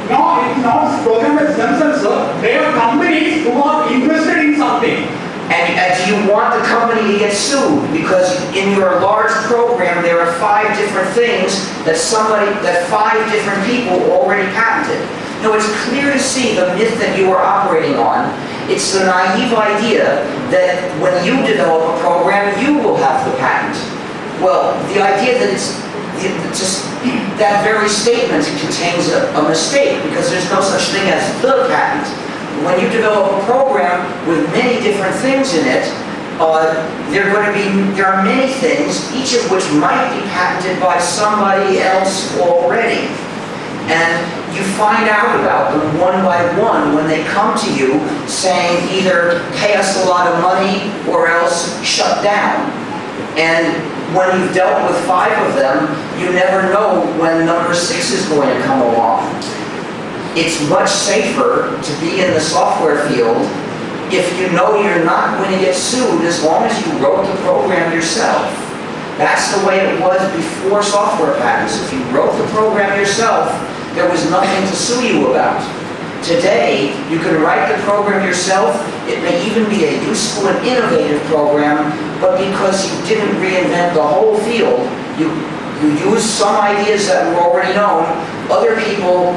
No, it's not programmers themselves, sir. They are companies who are invested in something. And do you want the company to get sued? Because in your large program, there are 5 different things that 5 different people already patented. No, it's clear to see the myth that you are operating on. It's the naive idea that when you develop a program, you will have the patent. Well, the idea that just that very statement contains a mistake, because there's no such thing as the patent. When you develop a program with many different things in it, there are many things, each of which might be patented by somebody else already. And you find out about them one by one when they come to you saying either pay us a lot of money or else shut down. And when you've dealt with 5 of them, you never know when number 6 is going to come along. It's much safer to be in the software field if you know you're not going to get sued as long as you wrote the program yourself. That's the way it was before software patents. If you wrote the program yourself, there was nothing to sue you about. Today, you can write the program yourself. It may even be a useful and innovative program, but because you didn't reinvent the whole field, you used some ideas that were already known, other people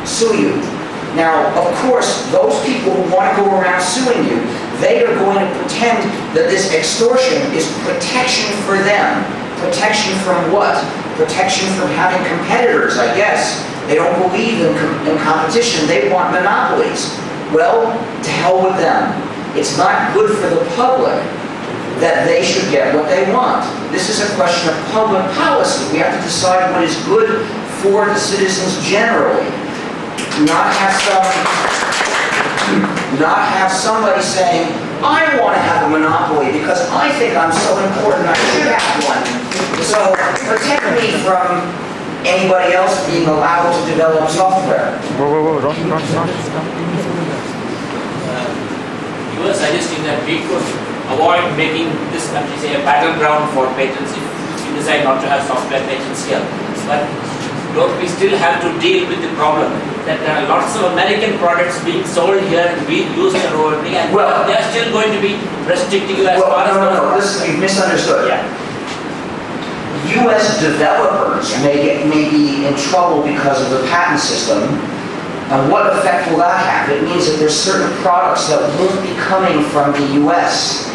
sue you. Now, of course, those people who want to go around suing you, they are going to pretend that this extortion is protection for them. Protection from what? Protection from having competitors, I guess. They don't believe in competition. They want monopolies. Well, to hell with them. It's not good for the public that they should get what they want. This is a question of public policy. We have to decide what is good for the citizens generally. Not have somebody saying, I want to have a monopoly because I think I'm so important I should have one. So protect me from anybody else being allowed to develop software. You were suggesting that we could avoid making this country, say, a battleground for patents if we decide not to have software patents here. But don't we still have to deal with the problem that there are lots of American products being sold here and being used in our thing, and they are still going to be restricting you as far as No, you've misunderstood. Yeah. U.S. developers may be in trouble because of the patent system. And what effect will that have? It means that there's certain products that won't be coming from the U.S.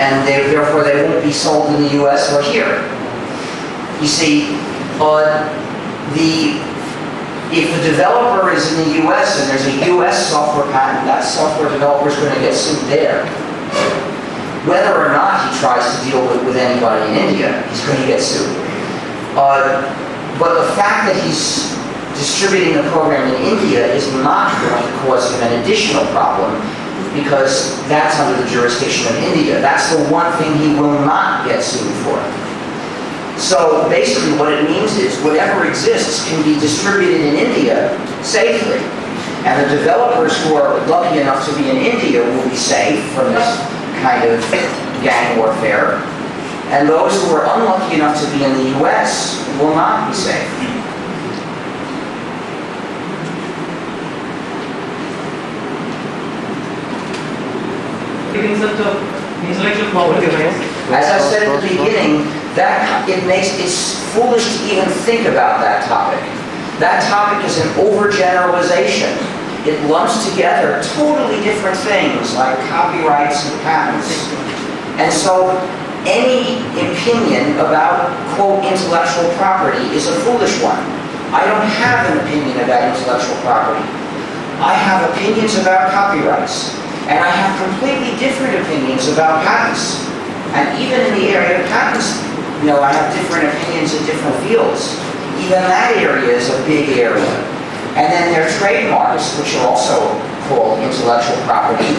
And therefore they won't be sold in the U.S. or here. You see, if the developer is in the U.S. and there's a U.S. software patent, that software developer is going to get sued there. Whether or not he tries to deal with anybody in India, he's going to get sued. But the fact that he's distributing the program in India is not going to cause him an additional problem, because that's under the jurisdiction of India. That's the one thing he will not get sued for. So basically what it means is whatever exists can be distributed in India safely. And the developers who are lucky enough to be in India will be safe from this kind of gang warfare. And those who are unlucky enough to be in the U.S. will not be safe. giving such a intellectual property rights. As I said at the beginning, it's foolish to even think about that topic. That topic is an overgeneralization. It lumps together totally different things like copyrights and patents. And so any opinion about, quote, intellectual property is a foolish one. I don't have an opinion about intellectual property. I have opinions about copyrights. And I have completely different opinions about patents. And even in the area of patents, I have different opinions in different fields. Even that area is a big area. And then there are trademarks, which are also called intellectual property.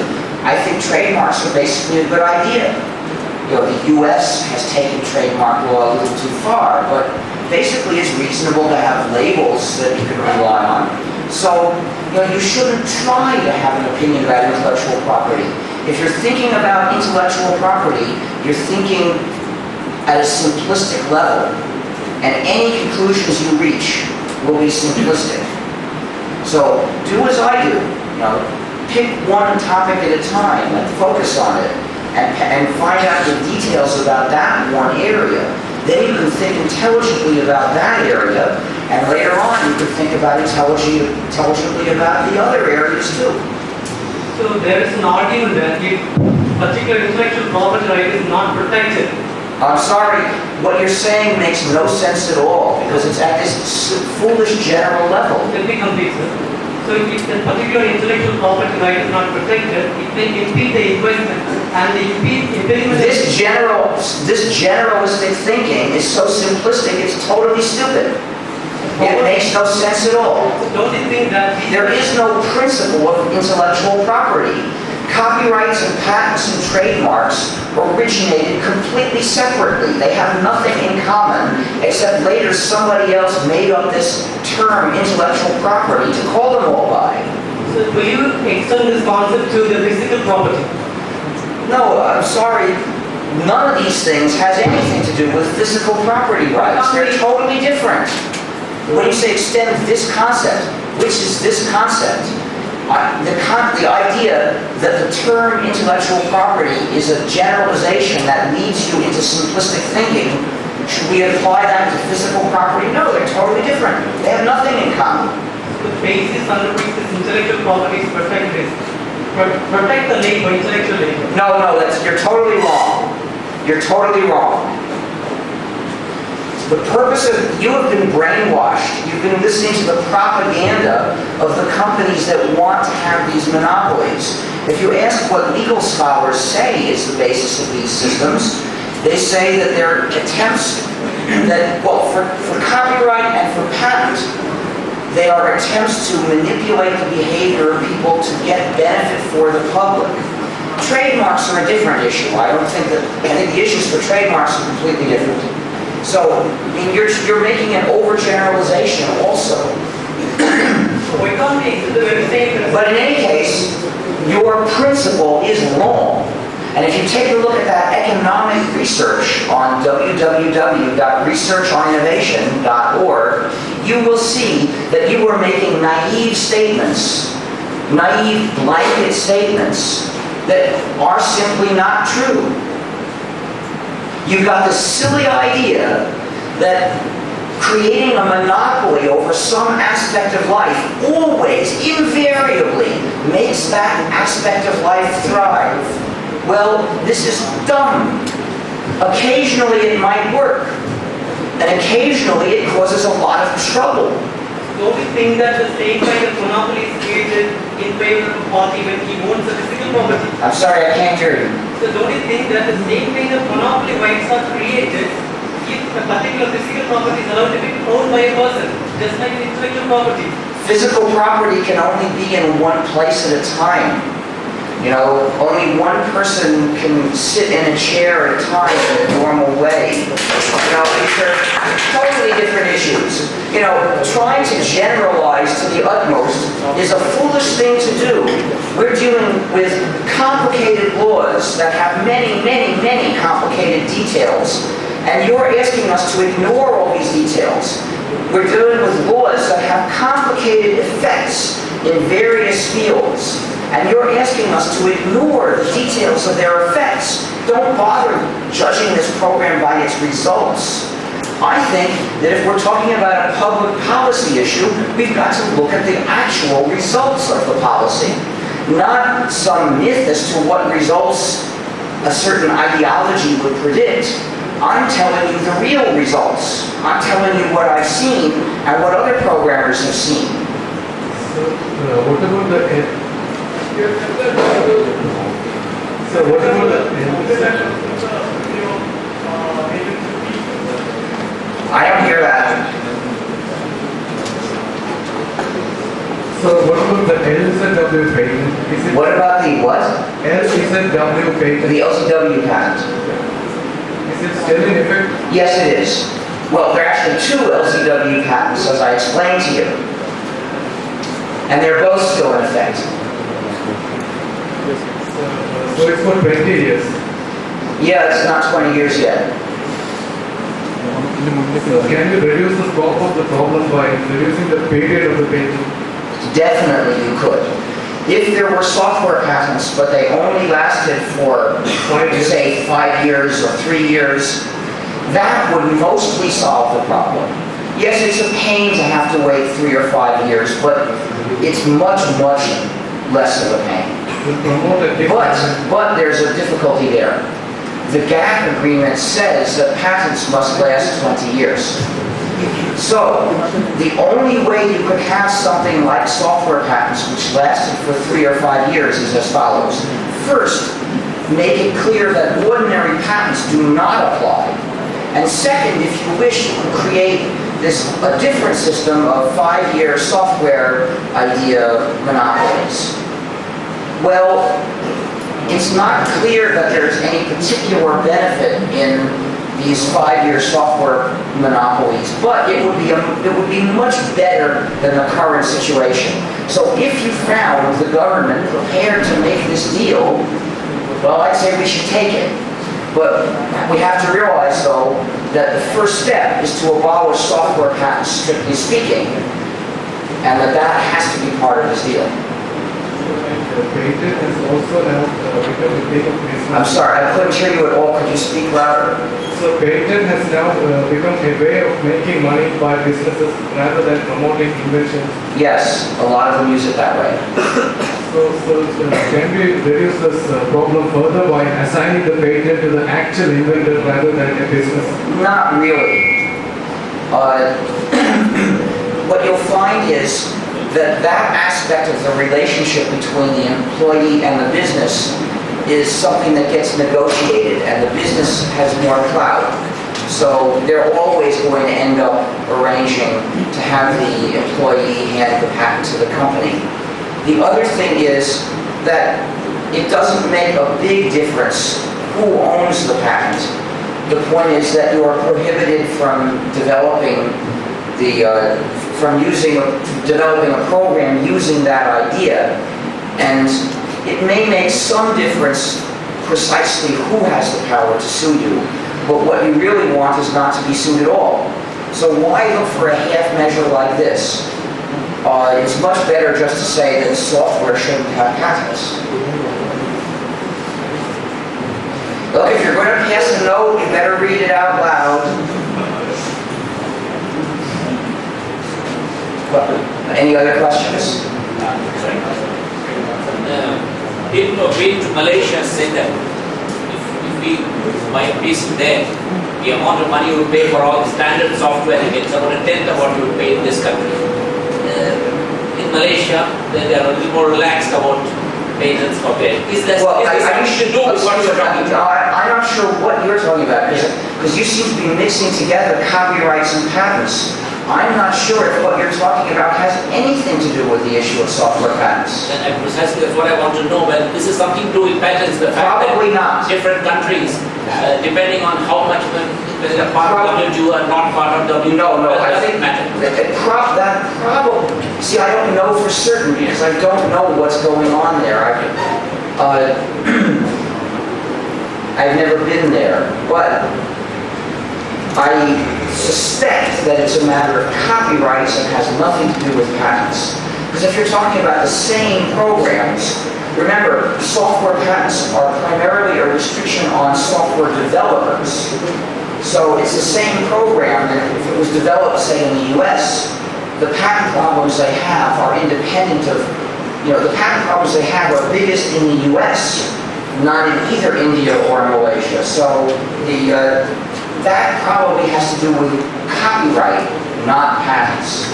I think trademarks are basically a good idea. The U.S. has taken trademark law a little too far, but basically it's reasonable to have labels that you can rely on. So, you shouldn't try to have an opinion about intellectual property. If you're thinking about intellectual property, you're thinking at a simplistic level, and any conclusions you reach will be simplistic. So, do as I do. Pick one topic at a time and focus on it. And find out the details about that one area. Then you can think intelligently about that area, and later on you can think about intelligently about the other areas too. So there is an argument that if particular intellectual property right is not protected. I'm sorry, what you're saying makes no sense at all, because it's at this foolish general level. Let me complete, sir. So if a particular intellectual property right is not protected, it may impede the investment, and the impediment... This generalistic thinking is so simplistic, it's totally stupid. It makes no sense at all. Don't you think that... There is no principle of intellectual property. Copyrights and patents and trademarks originated completely separately. They have nothing in common, except later somebody else made up this term, intellectual property, to call them all by. So will you extend this concept to the physical property? No, I'm sorry. None of these things has anything to do with physical property rights. They're totally different. When you say extend this concept, which is this concept? The idea that the term intellectual property is a generalization that leads you into simplistic thinking, should we apply that to physical property? No, they're totally different. They have nothing in common. The basis under which this intellectual property is protected is protect the labor, intellectual labor. No, you're totally wrong. You're totally wrong. The purpose of, you have been brainwashed. You've been listening to the propaganda of the companies that want to have these monopolies. If you ask what legal scholars say is the basis of these systems, they say that they're attempts that, well, for copyright and for patent, they are attempts to manipulate the behavior of people to get benefit for the public. Trademarks are a different issue. I think the issues for trademarks are completely different. So, you're making an overgeneralization also. But in any case, your principle is wrong. And if you take a look at that economic research on www.researchoninnovation.org, you will see that you are making naive statements, naive blanket statements that are simply not true. You've got this silly idea that creating a monopoly over some aspect of life always, invariably, makes that aspect of life thrive. Well, this is dumb. Occasionally it might work, and occasionally it causes a lot of trouble. Don't you think that the same kind of monopoly is created in favor of a party when he owns the physical property? I'm sorry, I can't hear you. So don't you think that the same kind of monopoly rights are created if a particular physical property is allowed to be owned by a person, just like an intellectual property? Physical property can only be in one place at a time. Only one person can sit in a chair at a time in a normal way. These are totally different issues. Trying to generalize to the utmost is a foolish thing to do. We're dealing with complicated laws that have many, many, many complicated details. And you're asking us to ignore all these details. We're dealing with laws that have complicated effects in various fields. And you're asking us to ignore the details of their effects. Don't bother judging this program by its results. I think that if we're talking about a public policy issue, we've got to look at the actual results of the policy, not some myth as to what results a certain ideology would predict. I'm telling you the real results. I'm telling you what I've seen and what other programmers have seen. What about the I don't hear that. So what about the LZW patent? Is it What about the what? LZW patent? The LCW patent. Is it still in effect? Yes, it is. Well, there are actually two LCW patents, as I explained to you. And they're both still in effect. So it's for 20 years. Yeah, it's not 20 years yet. So can you reduce the scope of the problem by reducing the period of the patent? Definitely you could. If there were software patents, but they only lasted for, 5 years. say, 5 years or 3 years, that would mostly solve the problem. Yes, it's a pain to have to wait 3 or 5 years, but it's much, much less of a pain. But there's a difficulty there. The GAP agreement says that patents must last 20 years. So, the only way you could have something like software patents which lasted for 3 or 5 years is as follows. First, make it clear that ordinary patents do not apply. And second, if you wish, you can create a different system of 5-year software idea monopolies. Well, it's not clear that there's any particular benefit in these 5-year software monopolies, but it would be much better than the current situation. So if you found the government prepared to make this deal, well, I'd say we should take it. But we have to realize, though, that the first step is to abolish software patents, strictly speaking, and that has to be part of this deal. The patent has also now become a big business. I'm sorry, I couldn't hear you at all. Could you speak louder? So patent has now become a way of making money by businesses rather than promoting inventions. Yes, a lot of them use it that way. So can we reduce this problem further by assigning the patent to the actual inventor rather than a business? Not really. What you'll find is that aspect of the relationship between the employee and the business is something that gets negotiated, and the business has more clout. So they're always going to end up arranging to have the employee hand the patent to the company. The other thing is that it doesn't make a big difference who owns the patent. The point is that you are prohibited from developing developing a program using that idea, and it may make some difference precisely who has the power to sue you, but what you really want is not to be sued at all. So why look for a half measure like this? It's much better just to say that software shouldn't have patents. Look, if you're going to pass a note, you better read it out loud. Any other questions? People who have been to Malaysia say that if we buy a piece there, the amount of money you pay for all the standard software, it's about a tenth of what you would pay in this country. In Malaysia, they are a little more relaxed about patents for patents. Is that something to do with what you're talking about? I'm not sure what you're talking about, because you seem to be mixing together copyrights and patents. I'm not sure if what you're talking about has anything to do with the issue of software patents. And precisely that's what I want to know. But this is something to do with patents. The fact Probably that not. different countries, depending on how much whether they're part of WTO or not part of WTO, No, I doesn't think matter. that probably. See, I don't know for certain because I don't know what's going on there. I've never been there, but I suspect that it's a matter of copyrights and has nothing to do with patents. Because if you're talking about the same programs, remember, software patents are primarily a restriction on software developers. So it's the same program that if it was developed, say, in the US, the patent problems they have are independent of, the patent problems they have are biggest in the US, not in either India or Malaysia. So that probably has to do with copyright, not patents.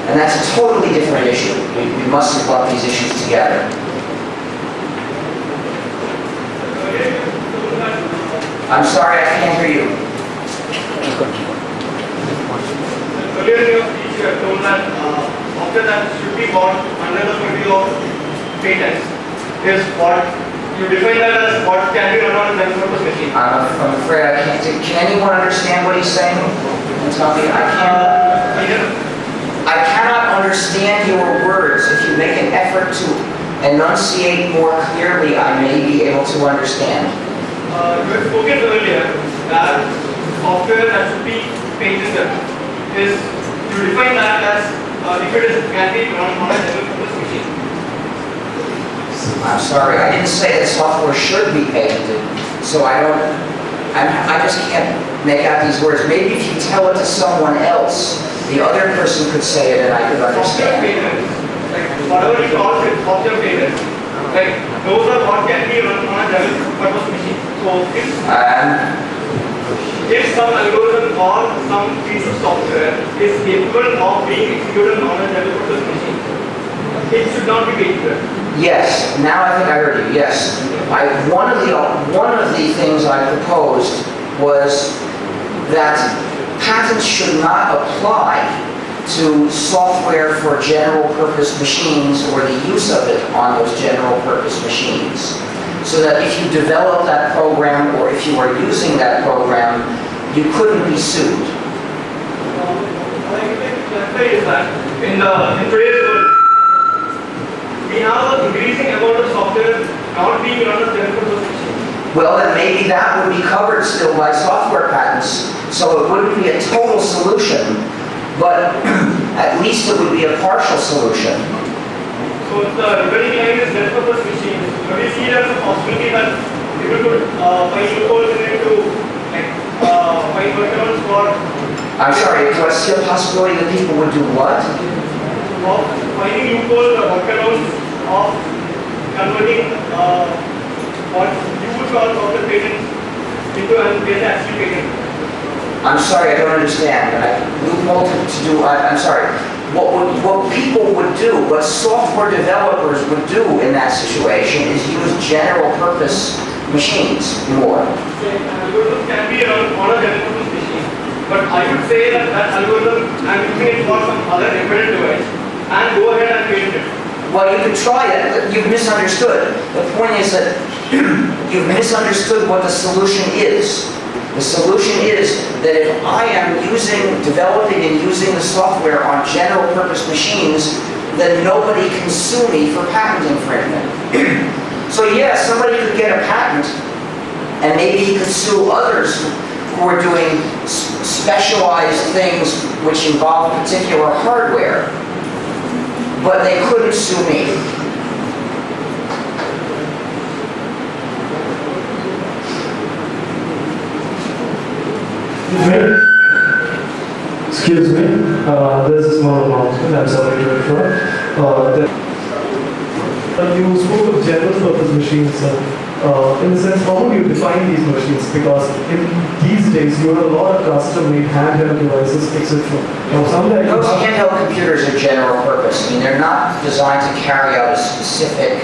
And that's a totally different issue. We mustn't lump these issues together. I'm sorry, I can't hear you. Earlier in your speech, you have told that software that should be bought under the purview of patents is what you define that as what can be run on a general purpose machine. I'm afraid I can't. Can anyone understand what he's saying? And tell me, I cannot understand your words. If you make an effort to enunciate more clearly, I may be able to understand. You had spoken earlier that software that should be patented is, you define that as if it can be run on a general purpose machine. I'm sorry, I didn't say that software should be patented, so I just can't make out these words. Maybe if you tell it to someone else, the other person could say it and I could Software understand. patents, like whatever you call it, software patents, like those are what can be run on a general purpose machine. So if some algorithm or some piece of software is capable of being executed on a general purpose machine, it should not be patented. Yes, now I think I heard you. Yes, one of the things I proposed was that patents should not apply to software for general purpose machines or the use of it on those general purpose machines. So that if you develop that program or if you are using that program, you couldn't be sued. I think is that in today's world, we have an increasing amount of software not being run on general purpose machines. Well, then maybe that would be covered still by software patents, so it wouldn't be a total solution, but at least it would be a partial solution. So if the remaining line is general purpose machine, we see there's a possibility that people could find loopholes in it to find workarounds for. I'm sorry, do I see a possibility that people would do what? Finding loopholes or workarounds of converting what you would call software patents into an actual patent. I'm sorry, I don't understand. Loophole to do, I'm sorry. What people would do, what software developers would do in that situation is use general purpose machines more. Algorithm can be run on a general purpose machine, but I would say that algorithm, I'm using it for some other embedded device and go ahead and patent it. Well, you could try it, but you've misunderstood. The point is that you've misunderstood what the solution is. The solution is that if I am developing and using the software on general purpose machines, then nobody can sue me for patent infringement. So yeah, somebody could get a patent, and maybe he could sue others who are doing specialized things which involve particular hardware, but they couldn't sue me. Excuse me, there's a small announcement, I'm sorry to interrupt. You spoke of general purpose machines. In a sense, how would you define these machines? Because in these days, you have a lot of custom-made handheld devices, etc. Now, someday Those handheld computers are general purpose. I mean, they're not designed to carry out a specific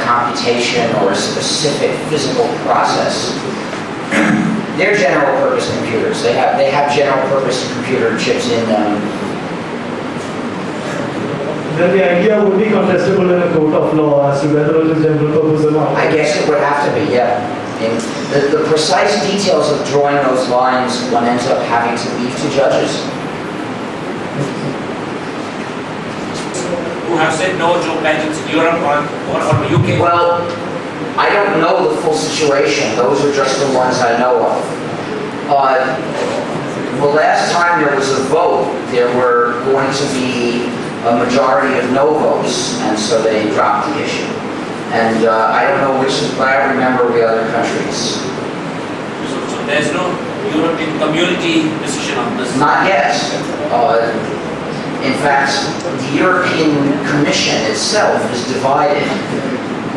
computation or a specific physical process. They're general purpose computers. They have general purpose computer chips in them. then the idea would be contestable in a court of law as to whether it is general purpose or not. I guess it would have to be, yeah. And the precise details of drawing those lines, one ends up having to leave to judges. Who have said no to patents in Europe or UK? Well, I don't know the full situation. Those are just the ones I know of. The last time there was a vote, there were going to be a majority of no votes, and so they dropped the issue. And I don't know which, but I remember the other countries. So there's no European community decision on this? Not yet. In fact, the European Commission itself is divided.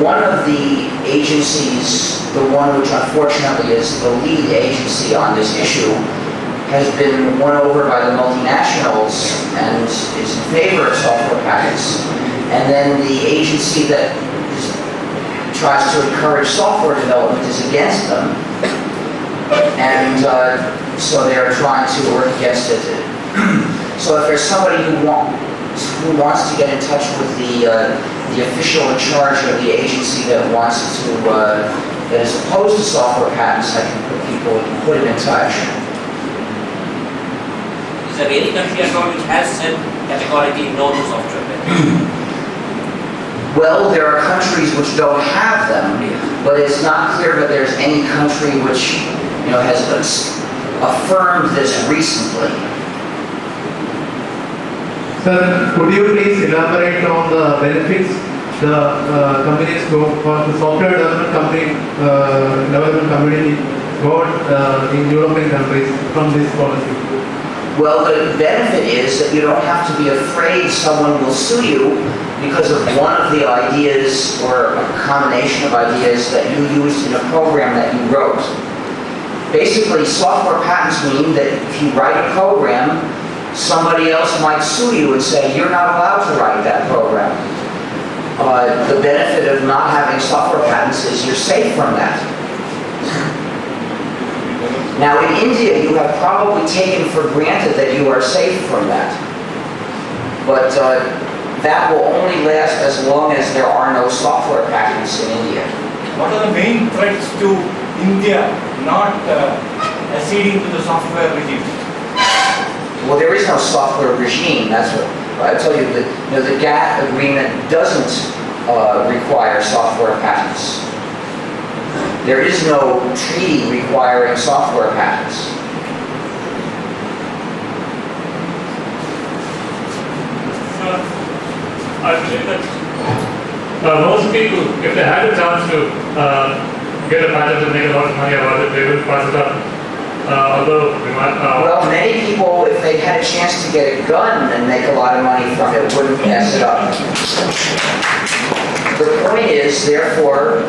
One of the agencies, the one which unfortunately is the lead agency on this issue, has been won over by the multinationals and is in favor of software patents. And then the agency that tries to encourage software development is against them. And so they're trying to work against it. So if there's somebody who wants to get in touch with the official in charge of the agency that wants to, that is opposed to software patents, I can put him in touch. Is there any country at all which has said categorically no to software patents? Well, there are countries which don't have them, but it's not clear that there's any country which, has affirmed this recently. Sir, could you please elaborate on the benefits the companies go for the software development community got in European countries from this policy? Well, the benefit is that you don't have to be afraid someone will sue you because of one of the ideas or a combination of ideas that you used in a program that you wrote. Basically, software patents mean that if you write a program, somebody else might sue you and say, you're not allowed to write that program. The benefit of not having software patents is you're safe from that. Now, in India, you have probably taken for granted that you are safe from that. But that will only last as long as there are no software patents in India. What are the main threats to India not acceding to the software regime? Well, there is no software regime. That's what I tell you. The GATT agreement doesn't require software patents. There is no treaty requiring software patents. I believe that most people, if they had a chance to get a patent and make a lot of money about it, they will pass it up. Although we might, well, many people, if they had a chance to get a gun and make a lot of money from it, wouldn't pass it up. The point is, therefore,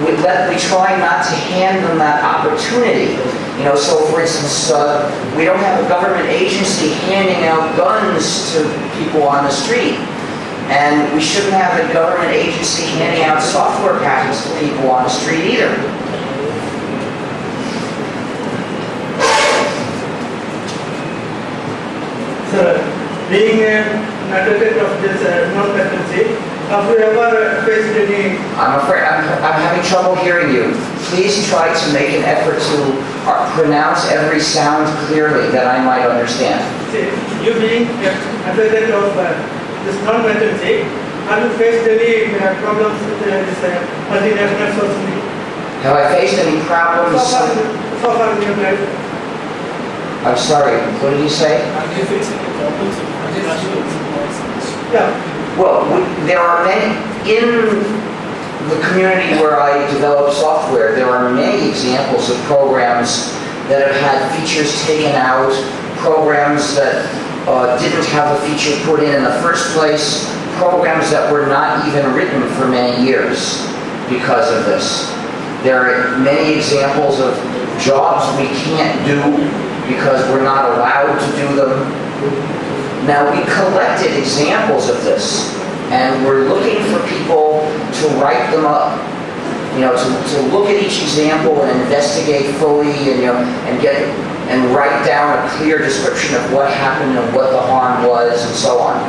we try not to hand them that opportunity. So for instance, we don't have a government agency handing out guns to people on the street. And we shouldn't have a government agency handing out software patents to people on the street either. Sir, being an advocate of this non-patency, have you ever faced any... I'm afraid I'm having trouble hearing you. Please try to make an effort to pronounce every sound clearly that I might understand. See, you being an advocate of this non-patency, have you faced any problems with this multinational sourcing? Have I faced any problems? So far in your life? I'm sorry, what did you say? Have you faced any problems with multinational organizations? Yeah. Well, there are many, in the community where I develop software, there are many examples of programs that have had features taken out, programs that didn't have a feature put in the first place, programs that were not even written for many years because of this. There are many examples of jobs we can't do because we're not allowed to do them. Now, we collected examples of this, and we're looking for people to write them up. To look at each example and investigate fully, and write down a clear description of what happened and what the harm was, and so on.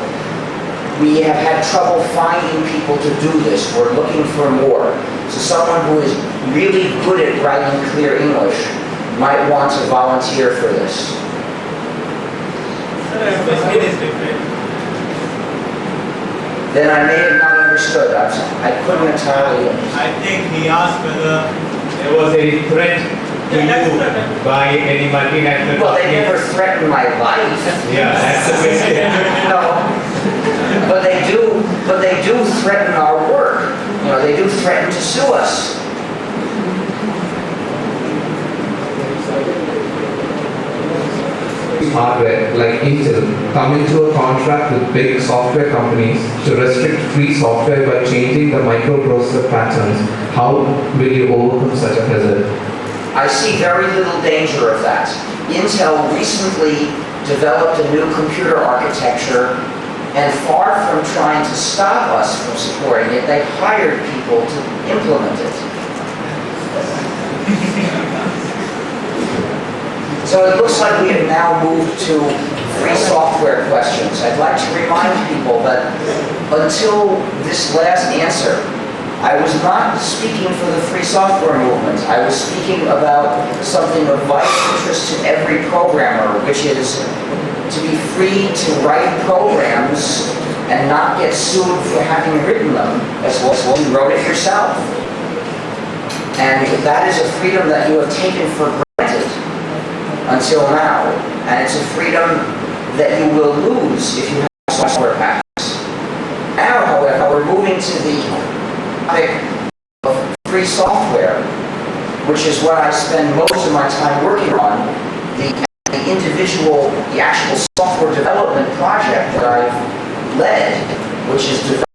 We have had trouble finding people to do this. We're looking for more. So someone who is really good at writing clear English might want to volunteer for this. Then I may have not understood. I couldn't entirely understand. I think he asked whether there was a threat to you by any multinational Well, they never threatened my life. Yeah, that's the question. No. but they do threaten our work. You know, they do threaten to sue us. Hardware like Intel come into a contract with big software companies to restrict free software by changing the microprocessor patterns. How will you overcome such a hazard? I see very little danger of that. Intel recently developed a new computer architecture, and far from trying to stop us from supporting it, they hired people to implement it. So it looks like we have now moved to free software questions. I'd like to remind people that until this last answer, I was not speaking for the free software movement. I was speaking about something of vital interest to every programmer, which is to be free to write programs and not get sued for having written them, as well as you wrote it yourself. And that is a freedom that you have taken for granted until now, and it's a freedom that you will lose if you have software patents. Now, however, we're moving to the topic of free software, which is what I spend most of my time working on, the actual software development project that I've led, which is